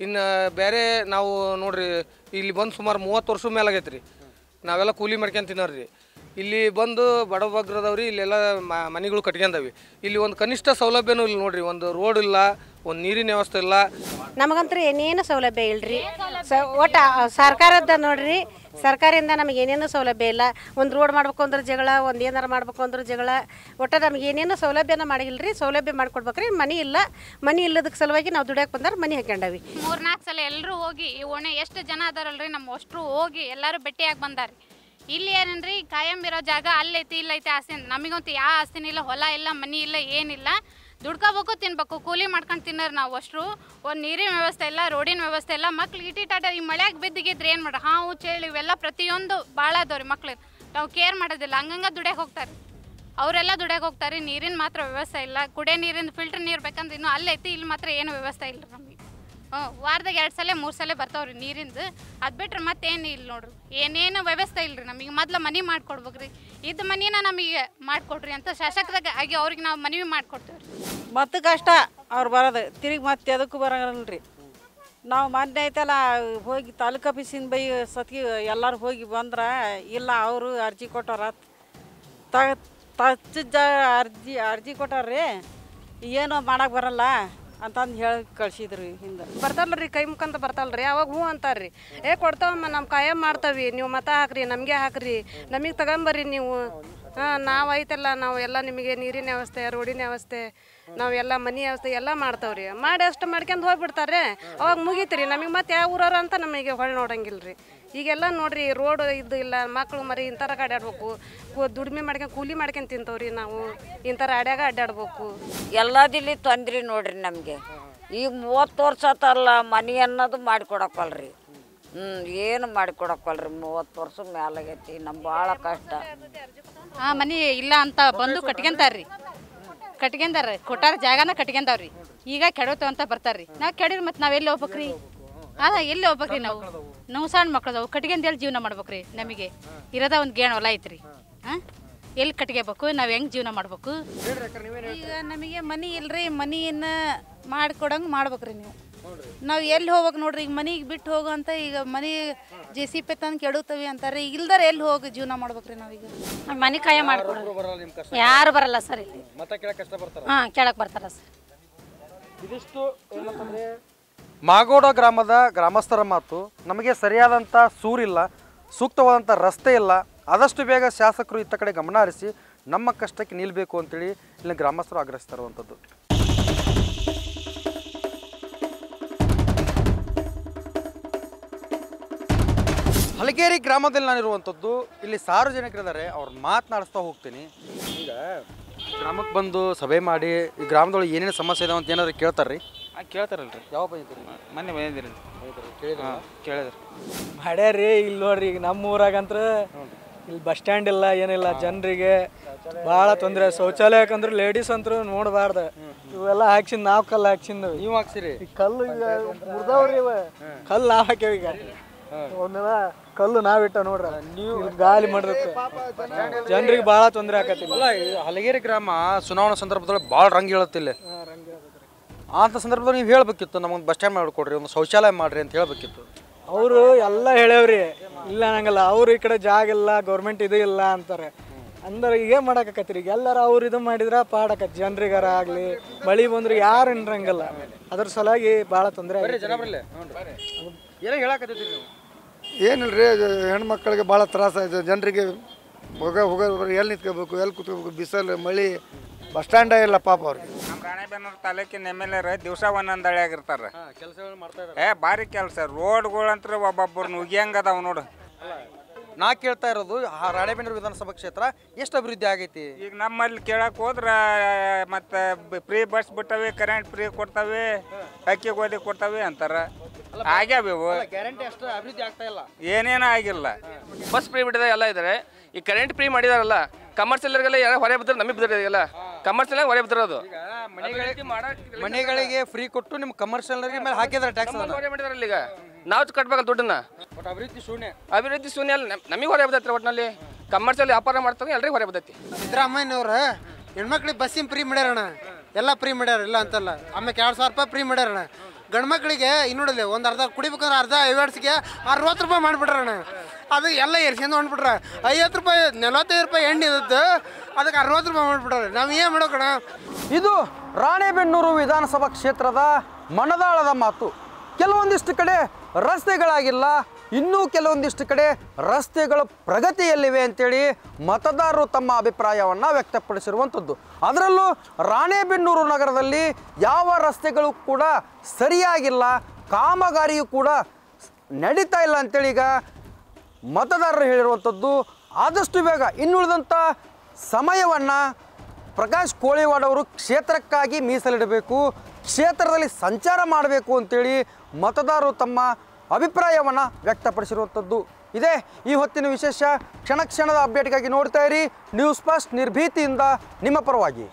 ಇನ್ನು ಬೇರೆ ನಾವು ನೋಡ್ರಿ ಇಲ್ಲಿ ಬಂದು ಸುಮಾರು 30 ವರ್ಷದ ಮೇಲೆ ಆಗೈತೆ ರೀ. ನಾವೆಲ್ಲ ಕೂಲಿ ಮಾಡ್ಕೊಂಡು ತಿನ್ನೋರಿ. ಇಲ್ಲಿ ಬಂದು ಬಡಬಗ್ರದವ್ರಿ ಇಲ್ಲೆಲ್ಲ ಮನೆಗಳು ಕಟ್ಕೊಂಡವಿ. ಇಲ್ಲಿ ಒಂದು ಕನಿಷ್ಠ ಸೌಲಭ್ಯನೂ ಇಲ್ಲ ನೋಡ್ರಿ. ಒಂದು ರೋಡ್ ಇಲ್ಲ, ಒಂದು ನೀರಿನ ವ್ಯವಸ್ಥೆ ಇಲ್ಲ. ನಮಗಂತೂ ಏನೇನು ಸೌಲಭ್ಯ ಇಲ್ರಿ. ಒಟ್ಟು ಸರ್ಕಾರದ ನೋಡ್ರಿ, ಸರ್ಕಾರದಿಂದ ನಮಗೆ ಏನೇನು ಸೌಲಭ್ಯ ಇಲ್ಲ. ಒಂದು ರೋಡ್ ಮಾಡ್ಬೇಕು ಅಂದ್ರೆ ಜಗಳ, ಒಂದು ಏನಾರು ಮಾಡ್ಬೇಕು ಅಂದ್ರೆ ಜಗಳ. ಒಟ್ಟು ನಮಗೆ ಏನೇನು ಸೌಲಭ್ಯನ ಮಾಡಿಲ್ರಿ. ಸೌಲಭ್ಯ ಮಾಡ್ಕೊಡ್ಬೇಕ್ರಿ. ಮನೆ ಇಲ್ಲ, ಮನೆ ಇಲ್ಲದಕ್ಕೆ ಸಲುವಾಗಿ ನಾವು ದುಡಿಯಕ್ಕೆ ಬಂದ್ರೆ ಮನೆ ಹಾಕೊಂಡವಿ. 3-4 ಸಲ ಎಲ್ಲರೂ ಹೋಗಿ ಈ ಓಣೆ ಎಷ್ಟು ಜನ ಅದಾರಲ್ರಿ, ನಮ್ಮ ಅಷ್ಟರು ಹೋಗಿ ಎಲ್ಲರೂ ಭೇಟಿಯಾಗಿ ಬಂದಾರಿ. ಇಲ್ಲಿ ಏನನ್ರಿ ಕಾಯಂ ಇರೋ ಜಾಗ ಅಲ್ಲೈತಿ ಇಲ್ಲೈತಿ ಆಸ್ತಿ. ನಮಗಂತೂ ಯಾವ ಆಸ್ತಿನೂ ಇಲ್ಲ, ಹೊಲ ಇಲ್ಲ, ಮನೆ ಇಲ್ಲ, ಏನಿಲ್ಲ. ದುಡ್ಕೋಬೇಕು, ತಿನ್ಬೇಕು, ಕೂಲಿ ಮಾಡ್ಕೊಂಡು ತಿನ್ನೋರು ನಾವು ಅಷ್ಟರು. ಒಂದು ನೀರಿನ ವ್ಯವಸ್ಥೆ ಇಲ್ಲ, ರೋಡಿನ ವ್ಯವಸ್ಥೆ ಇಲ್ಲ. ಮಕ್ಳು ಇಟ್ಟಿಟಾಟ ಈ ಮಳೆಯಾಗ ಬಿದ್ದಿಗಿದ್ರೆ ಏನು ಮಾಡ್ರಿ, ಹಾವು ಚೇಳು ಇವೆಲ್ಲ ಪ್ರತಿಯೊಂದು ಭಾಳ ಅದಾವ್ರಿ. ಮಕ್ಳು ನಾವು ಕೇರ್ ಮಾಡೋದಿಲ್ಲ, ಹಂಗಂಗೆ ದುಡಿಯೋಕೆ ಹೋಗ್ತಾರೆ. ಅವರೆಲ್ಲ ದುಡಿಯೋಕೆ ಹೋಗ್ತಾರೆ. ನೀರಿನ ಮಾತ್ರ ವ್ಯವಸ್ಥೆ ಇಲ್ಲ. ಕುಡಿಯೋ ನೀರಿಂದ ಫಿಲ್ಟರ್ ನೀರು ಬೇಕಂದ್ರೆ ಇನ್ನೂ ಅಲ್ಲೈತಿ, ಇಲ್ಲಿ ಮಾತ್ರ ಏನು ವ್ಯವಸ್ಥೆ ಇಲ್ಲ ನಮಗೆ. ವಾರದಾಗ 2 ಸಲ 3 ಸಲ ಬರ್ತಾವ್ರಿ ನೀರಿಂದು. ಅದು ಬಿಟ್ರೆ ಮತ್ತೇನು ಇಲ್ಲ ನೋಡ್ರಿ, ಏನೇನು ವ್ಯವಸ್ಥೆ ಇಲ್ಲರಿ. ನಮಗೆ ಮೊದ್ಲು ಮನೆ ಮಾಡಿಕೊಡ್ಬೇಕ್ರಿ. ಇದ್ದ ಮನೇನ ನಮಗೆ ಮಾಡಿಕೊಡ್ರಿ ಅಂತ ಶಾಸಕರಾಗ ಆಗಿ ಅವ್ರಿಗೆ ನಾವು ಮನವಿ ಮಾಡಿಕೊಡ್ತೀವಿ. ಮತ್ತೆ ಕಷ್ಟ ಅವ್ರು ಬರೋದು, ತಿರುಗಿ ಮತ್ತೆ ಅದಕ್ಕೂ ಬರೋಲ್ರಿ. ನಾವು ಮೊನ್ನೆ ಐತಲ್ಲ ಹೋಗಿ ತಾಲೂಕು ಆಫೀಸಿನ ಬೈ ಸತ್ಗಿ ಎಲ್ಲರೂ ಹೋಗಿ ಬಂದ್ರೆ ಇಲ್ಲ, ಅವರು ಅರ್ಜಿ ಕೊಟ್ಟಾರ. ಅರ್ಜಿ ಕೊಟ್ಟಾರ್ರಿ, ಏನೋ ಮಾಡಕ್ಕೆ ಬರಲ್ಲ ಅಂತಂದು ಹೇಳಿ ಕಳ್ಸಿದ್ರಿ. ಹಿಂದೆ ಬರ್ತಾರಲ್ರಿ, ಕೈ ಮುಖಂತ ಬರ್ತಾರಲ್ರಿ, ಅವಾಗ ಹ್ಞೂ ಅಂತಾರ್ರಿ. ಕೊಡ್ತಾವಮ್ಮ, ನಮ್ಮ ಕಾಯಂ ಮಾಡ್ತಾವಿ, ನೀವು ಮತ ಹಾಕ್ರಿ, ನಮಗೆ ಹಾಕ್ರಿ, ನಮಗೆ ತಗೊಂಬರ್ರಿ ನೀವು. ನಾವು ಐತಲ್ಲ, ನಾವು ಎಲ್ಲ ನಿಮಗೆ ನೀರಿನ ವ್ಯವಸ್ಥೆ, ರೋಡಿನ ವ್ಯವಸ್ಥೆ, ನಾವೆಲ್ಲ ಮನೆ ವ್ಯವಸ್ಥೆ ಎಲ್ಲ ಮಾಡ್ತಾವ್ರಿ. ಮಾಡಿ ಅಷ್ಟು ಮಾಡ್ಕೊಂಡು ಹೋಗ್ಬಿಡ್ತಾರೆ. ಅವಾಗ ಮುಗೀತೀರಿ. ನಮಗೆ ಮತ್ತೆ ಯಾವ ಊರವ್ರು ಅಂತ ನಮಗೆ ಹೊಳ್ಳಿ ನೋಡಂಗಿಲ್ಲ ರೀ. ಈಗೆಲ್ಲ ನೋಡ್ರಿ, ರೋಡ್ ಇದು ಇಲ್ಲ, ಮಕ್ಕಳು ಮರಿ ಇಂಥರ ಅಡ್ಡಾಡ್ಬೇಕು, ದುಡಿಮೆ ಮಾಡ್ಕೊಂಡು ಕೂಲಿ ಮಾಡ್ಕೊಂಡು ತಿಂತವ್ರಿ. ನಾವು ಇಂಥರ ಅಡ್ಯಾಗ ಅಡ್ಡಾಡ್ಬೇಕು. ಎಲ್ಲದಿಲ್ಲಿ ತೊಂದ್ರೆ ನೋಡ್ರಿ ನಮಗೆ. ಈಗ 30 ವರ್ಷ ಆತಲ್ಲ, ಮನೆ ಅನ್ನೋದು ಮಾಡಿಕೊಡಕ್ಕಲ್ರಿ. ಏನು ಮಾಡಿಕೊಡಕ್ಕಲ್ರಿ. 30 ವರ್ಷ ಮ್ಯಾಲಾಗೈತಿ. ನಮ್ಗೆ ಭಾಳ ಕಷ್ಟ. ಮನೆ ಇಲ್ಲ ಅಂತ ಬಂದು ಕಟ್ಕೊಂತಾರ್ರಿ. ಕೊಟ್ಟಾರ ಜಾಗನ ಕಟ್ಕೊಂಡವ್ರಿ. ಈಗ ಕೆಡೋತು ಅಂತ ಬರ್ತಾರ್ರಿ. ನಾವು ಕೆಡಿರಿ ಮತ್ತೆ ನಾವು ಎಲ್ಲಿ ಹೋಗ್ಬೇಕ್ರಿ? ಎಲ್ಲಿ ಹೋಗ್ಬೇಕ್ರಿ? ನಾವು ಸಣ್ಣ ಮಕ್ಕಳು ಕಟ್ಕೊಂಡ್ ಜೀವನ ಮಾಡ್ಬೇಕ್ರಿ. ನಮಗೆ ಇರೋದ ಒಂದು ಗೇಣ್ ಹೊಲ ಐತ್ರಿ. ಎಲ್ಲಿ ಕಟ್ಕೋಬೇಕು, ನಾವು ಹೆಂಗೆ ಜೀವನ ಮಾಡ್ಬೇಕು? ಈಗ ನಮಗೆ ಮನೆ ಇಲ್ರಿ, ಮನೆಯನ್ನ ಮಾಡಿಕೊಡಂಗೆ ಮಾಡ್ಬೇಕ್ರಿ ನೀವು. ನಾವು ಎಲ್ಲಿ ಹೋಗ್ಬೇಕು ನೋಡ್ರಿ? ಈಗ ಮನೆಗೆ ಬಿಟ್ಟು ಹೋಗು ಅಂತ ಈಗ ಮನೆ JCP ತಂದು ಕೆಡುತ್ತವಿ ಅಂತಾರೆ. ಇಲ್ದಾರ ಎಲ್ಲಿ ಹೋಗಿ ಜೀವನ ಮಾಡ್ಬೇಕ್ರಿ ನಾವೀಗ? ಮನೆ ಕಾಯ ಮಾಡ್ಕೊಡ್ರಿ. ಯಾರು ಬರಲ್ಲ ಸರ್ ಇಲ್ಲಿ. ಕೇಳಕ್ ಬರ್ತಾರ ಸರ್. ಇದಿಷ್ಟು ಏನಂತಂದ್ರೆ ಮಾಗೋಡ ಗ್ರಾಮದ ಗ್ರಾಮಸ್ಥರ ಮಾತು. ನಮಗೆ ಸರಿಯಾದಂಥ ಸೂರಿಲ್ಲ, ಸೂಕ್ತವಾದಂಥ ರಸ್ತೆ ಇಲ್ಲ. ಆದಷ್ಟು ಬೇಗ ಶಾಸಕರು ಇತ್ತ ಕಡೆ ಗಮನ ಹರಿಸಿ ನಮ್ಮ ಕಷ್ಟಕ್ಕೆ ನಿಲ್ಲಬೇಕು ಅಂತೇಳಿ ಇಲ್ಲಿ ಗ್ರಾಮಸ್ಥರು ಆಗ್ರಹಿಸ್ತಾ ಇರುವಂಥದ್ದು. ಹಲಗೇರಿ ಗ್ರಾಮದಲ್ಲಿ ನಾನಿರುವಂಥದ್ದು. ಇಲ್ಲಿ ಸಾರ್ವಜನಿಕರಿದ್ದಾರೆ, ಅವ್ರು ಮಾತನಾಡಿಸ್ತಾ ಹೋಗ್ತೀನಿ. ಈಗ ಗ್ರಾಮಕ್ಕೆ ಬಂದು ಸಭೆ ಮಾಡಿ ಈ ಗ್ರಾಮದೊಳಗೆ ಏನೇನು ಸಮಸ್ಯೆ ಇದಾವೆ ಅಂತ ಏನಾದ್ರು ಕೇಳ್ತಾರ್ರಿ? ಕೇಳ್ತಾರಲ್ರಿ. ಯಾವ ಬಂದಿದ್ರಿ? ಮೊನ್ನೆ ಬಂದಿದ್ರಿ. ಕೇಳಿದ್ರಿ ಮಾಡ್ಯಾರಿ. ಇಲ್ಲಿ ನೋಡ್ರಿ, ಈಗ ನಮ್ಮ ಊರಾಗಂತ್ರ ಇಲ್ಲಿ ಬಸ್ ಸ್ಟ್ಯಾಂಡ್ ಇಲ್ಲ, ಏನಿಲ್ಲ. ಜನರಿಗೆ ಭಾಳ ತೊಂದರೆ. ಶೌಚಾಲಯಕ್ಕಂದ್ರೆ ಲೇಡೀಸ್ ಅಂತೂ ನೋಡಬಾರ್ದು. ಇವೆಲ್ಲ ಹಾಕ್ಸಿದ್ ನಾವು ಕಲ್ಲು ಹಾಕ್ಸಿದ್ದು. ನೀವು ಹಾಕ್ಸಿರಿ? ಕಲ್ಲು ಈಗ ಮುರ್ದವ್ರಿ. ಕಲ್ಲು ನಾವು ಹಾಕ್ಯಾವ. ಈಗ ಅವನ್ನೆಲ್ಲ ಕಲ್ಲು ನಾವಿಟ್ಟ ನೋಡ್ರಿ ನೀವು ಗಾಲಿ ಮಾಡೋದಕ್ಕೆ ಜನರಿಗೆ ಭಾಳ ತೊಂದರೆ ಆಕತ್ತಿಲ್ಲ. ಅಲ್ಲ ಈ ಹಲಗೇರಿ ಗ್ರಾಮ ಚುನಾವಣಾ ಸಂದರ್ಭದೊಳಗೆ ಭಾಳ ರಂಗ್ ಹೇಳುತ್ತಿಲ್ಲ. ಅಂಥ ಸಂದರ್ಭದಲ್ಲಿ ನೀವು ಹೇಳ್ಬೇಕಿತ್ತು, ನಮಗೆ ಬಸ್ ಸ್ಟ್ಯಾಂಡ್ ಮಾಡಿಕೊಡ್ರಿ, ಒಂದು ಶೌಚಾಲಯ ಮಾಡ್ರಿ ಅಂತ ಹೇಳ್ಬೇಕಿತ್ತು. ಅವರು ಎಲ್ಲ ಹೇಳ್ಯಾವ್ರಿ, ಇಲ್ಲ ಅನ್ನಂಗಲ್ಲ. ಅವ್ರು ಈ ಕಡೆ ಜಾಗ ಇಲ್ಲ, ಗೌರ್ಮೆಂಟ್ ಇದು ಇಲ್ಲ ಅಂತಾರೆ. ಅಂದ್ರೆ ಈಗ ಏನು ಮಾಡಾಕತ್ತೀರಿ, ಈಗ ಎಲ್ಲರೂ ಅವ್ರು ಇದು ಮಾಡಿದ್ರೆ ಪಾಡಕತ್ ಜನರಿಗಾರ ಆಗಲಿ, ಮಳೆ ಬಂದ್ರೆ ಯಾರು ಇರಂಗಲ್ಲ. ಅದ್ರ ಸಲುವಾಗಿ ಭಾಳ ತೊಂದರೆ ಏನೋ ಹೇಳಕತ್ತೀರಿ ನೀವು? ಏನಿಲ್ರಿ, ಹೆಣ್ಮಕ್ಳಿಗೆ ಭಾಳ ತ್ರಾಸ ಆಯ್ತು. ಜನರಿಗೆ ಹೋಗೋರು ಎಲ್ಲಿ ನಿಂತ್ಕೋಬೇಕು, ಎಲ್ಲಿ ಕೂತ್ಕೋಬೇಕು, ಬಿಸಿಲು ಮಳೆ, ಬಸ್ ಸ್ಟ್ಯಾಂಡ ಇಲ್ಲ ಪಾಪ ಅವ್ರಿಗೆ. ನಮ್ಮ ರಾಣೆಬೆನ್ನೂರು ತಾಲೂಕಿನ MLA ದಿವಸ ಒಂದೊಂದು ಹಳ್ಳಿಯಾಗಿರ್ತಾರೆ. ಭಾರಿ ಕೆಲಸ. ರೋಡ್ಗಳಂತ್ರ ಒಬ್ಬೊಬ್ಬರು ನುಗ್ಗಿಯಂಗದಾವ ನೋಡು. ನಾ ಕೇಳ್ತಾ ಇರೋದು, ರಾಣೆಬೆನ್ನೂರು ವಿಧಾನಸಭಾ ಕ್ಷೇತ್ರ ಎಷ್ಟು ಅಭಿವೃದ್ಧಿ ಆಗೈತಿ? ಈಗ ನಮ್ಮಲ್ಲಿ ಕೇಳಕ್ಕೆ ಹೋದ್ರೆ ಮತ್ತೆ ಫ್ರೀ ಬಸ್ ಬಿಟ್ಟವೆ, ಕರೆಂಟ್ ಫ್ರೀ ಕೊಡ್ತವೆ, ಅಕ್ಕಿ ಗೋಧಿ ಕೊಡ್ತವೆ ಅಂತಾರೆ. ಆಗ್ಯಾವ ಗ್ಯಾರಂಟಿ ಅಷ್ಟು ಅಭಿವೃದ್ಧಿ ಆಗ್ತಾ ಇಲ್ಲ, ಏನೇನು ಆಗಿಲ್ಲ. ಬಸ್ ಫ್ರೀ ಬಿಟ್ಟಿದೆ ಎಲ್ಲ ಇದ್ದಾರೆ. ಈ ಕರೆಂಟ್ ಫ್ರೀ ಮಾಡಿದಾರಲ್ಲ, ಕಮರ್ಷಿಯಲ್ಗೆಲ್ಲ ಯಾರು ಹೊರೆ ಬಿದ್ದರೆ ನಮಗೆ ಬಿದ್ದಿರೋದಿಲ್ಲ. ಕಮರ್ಷಿಯಲ್ ಹೊರೆ ಬಿದ್ದಿರೋದು. ಮನೆಗಳಿಗೆ ಫ್ರೀ ಕೊಟ್ಟು ನಿಮ್ಮ ಕಮರ್ಷಿಯಲ್ಗೆ ಮೇಲೆ ಹಾಕಿದ್ರೆ ಟ್ಯಾಕ್ಸ್ ಹೊರೆ ಮಾಡಿದಾರಲ್ಲ. ಈಗ ನಾವು ಕಟ್ಬೇಕಲ್ಲ ದುಡ್ಡನ್ನ. ಅಭಿವೃದ್ಧಿ ಶೂನ್ಯ. ಅಭಿವೃದ್ಧಿ ಶೂನ್ಯ ಅಲ್ಲ, ನಮಗೆ ಹೊರೆ ಬಿದ್ದೈತಿ. ಒಟ್ಟಿನಲ್ಲಿ ಕಮರ್ಷಿಯಲ್ ವ್ಯಾಪಾರ ಮಾಡ್ತಾರೆ, ಎಲ್ರಿಗೂ ಹೊರೆ ಬಿದ್ದೈತಿ. ಸಿದ್ದರಾಮಯ್ಯನವ್ರ ಹೆಣ್ಮಕ್ಳಿಗೆ ಬಸ್ಸಿನ ಫ್ರೀ ಮಾಡ್ಯಾರಣ, ಎಲ್ಲ ಫ್ರೀ ಮಾಡ್ಯಾರ, ಇಲ್ಲ ಅಂತಲ್ಲ. ಆಮೇಲೆ 2,000 ರೂಪಾಯಿ ಫ್ರೀ ಮಾಡ್ಯಾರಣ. ಗಂಡು ಮಕ್ಕಳಿಗೆ ಇನ್ನೋಡಿಲ್ಲ, ಒಂದು ಅರ್ಧ ಕುಡಿಬೇಕಂದ್ರೆ ಅರ್ಧ ಐವರ್ಸ್ಗೆ 60 ರೂಪಾಯಿ ಮಾಡಿಬಿಟ್ರಣ. ಅದು ಎಲ್ಲ ಎರ್ಸ್ಕೊಂಡು ಹೊಂಟ್ಬಿಟ್ರೆ 50 ರೂಪಾಯಿ 45 ರೂಪಾಯಿ ಎಣ್ಣೆ ಇದ್ದದ್ದು ಅದಕ್ಕೆ 60 ರೂಪಾಯಿ ಮಾಡಿಬಿಟ್ರೆ ನಾವು ಏನು ಮಾಡೋಕಣ. ಇದು ರಾಣೆಬೆನ್ನೂರು ವಿಧಾನಸಭಾ ಕ್ಷೇತ್ರದ ಮನದಾಳದ ಮಾತು. ಕೆಲವೊಂದಿಷ್ಟು ಕಡೆ ರಸ್ತೆಗಳಾಗಿಲ್ಲ, ಇನ್ನೂ ಕೆಲವೊಂದಿಷ್ಟು ಕಡೆ ರಸ್ತೆಗಳು ಪ್ರಗತಿಯಲ್ಲಿವೆ ಅಂತೇಳಿ ಮತದಾರರು ತಮ್ಮ ಅಭಿಪ್ರಾಯವನ್ನು ವ್ಯಕ್ತಪಡಿಸಿರುವಂಥದ್ದು. ಅದರಲ್ಲೂ ರಾಣೆಬೆನ್ನೂರು ನಗರದಲ್ಲಿ ಯಾವ ರಸ್ತೆಗಳು ಕೂಡ ಸರಿಯಾಗಿಲ್ಲ, ಕಾಮಗಾರಿಯೂ ಕೂಡ ನಡೀತಾ ಇಲ್ಲ ಅಂತೇಳಿ ಈಗ ಮತದಾರರು ಹೇಳಿರುವಂಥದ್ದು. ಆದಷ್ಟು ಬೇಗ ಇನ್ನುಳಿದಂಥ ಸಮಯವನ್ನು ಪ್ರಕಾಶ್ ಕೋಳಿವಾಡ್ ಅವರು ಕ್ಷೇತ್ರಕ್ಕಾಗಿ ಮೀಸಲಿಡಬೇಕು, ಕ್ಷೇತ್ರದಲ್ಲಿ ಸಂಚಾರ ಮಾಡಬೇಕು ಅಂತೇಳಿ ಮತದಾರರು ತಮ್ಮ ಅಭಿಪ್ರಾಯವನ್ನು ವ್ಯಕ್ತಪಡಿಸಿರುವಂಥದ್ದು. ಇದೇ ಈ ಹೊತ್ತಿನ ವಿಶೇಷ. ಕ್ಷಣ ಕ್ಷಣದ ಅಪ್ಡೇಟ್ಗಾಗಿ ನೋಡ್ತಾ ಇರಿ ನ್ಯೂಸ್ ಫಸ್ಟ್, ನಿರ್ಭೀತಿಯಿಂದ ನಿಮ್ಮ ಪರವಾಗಿ.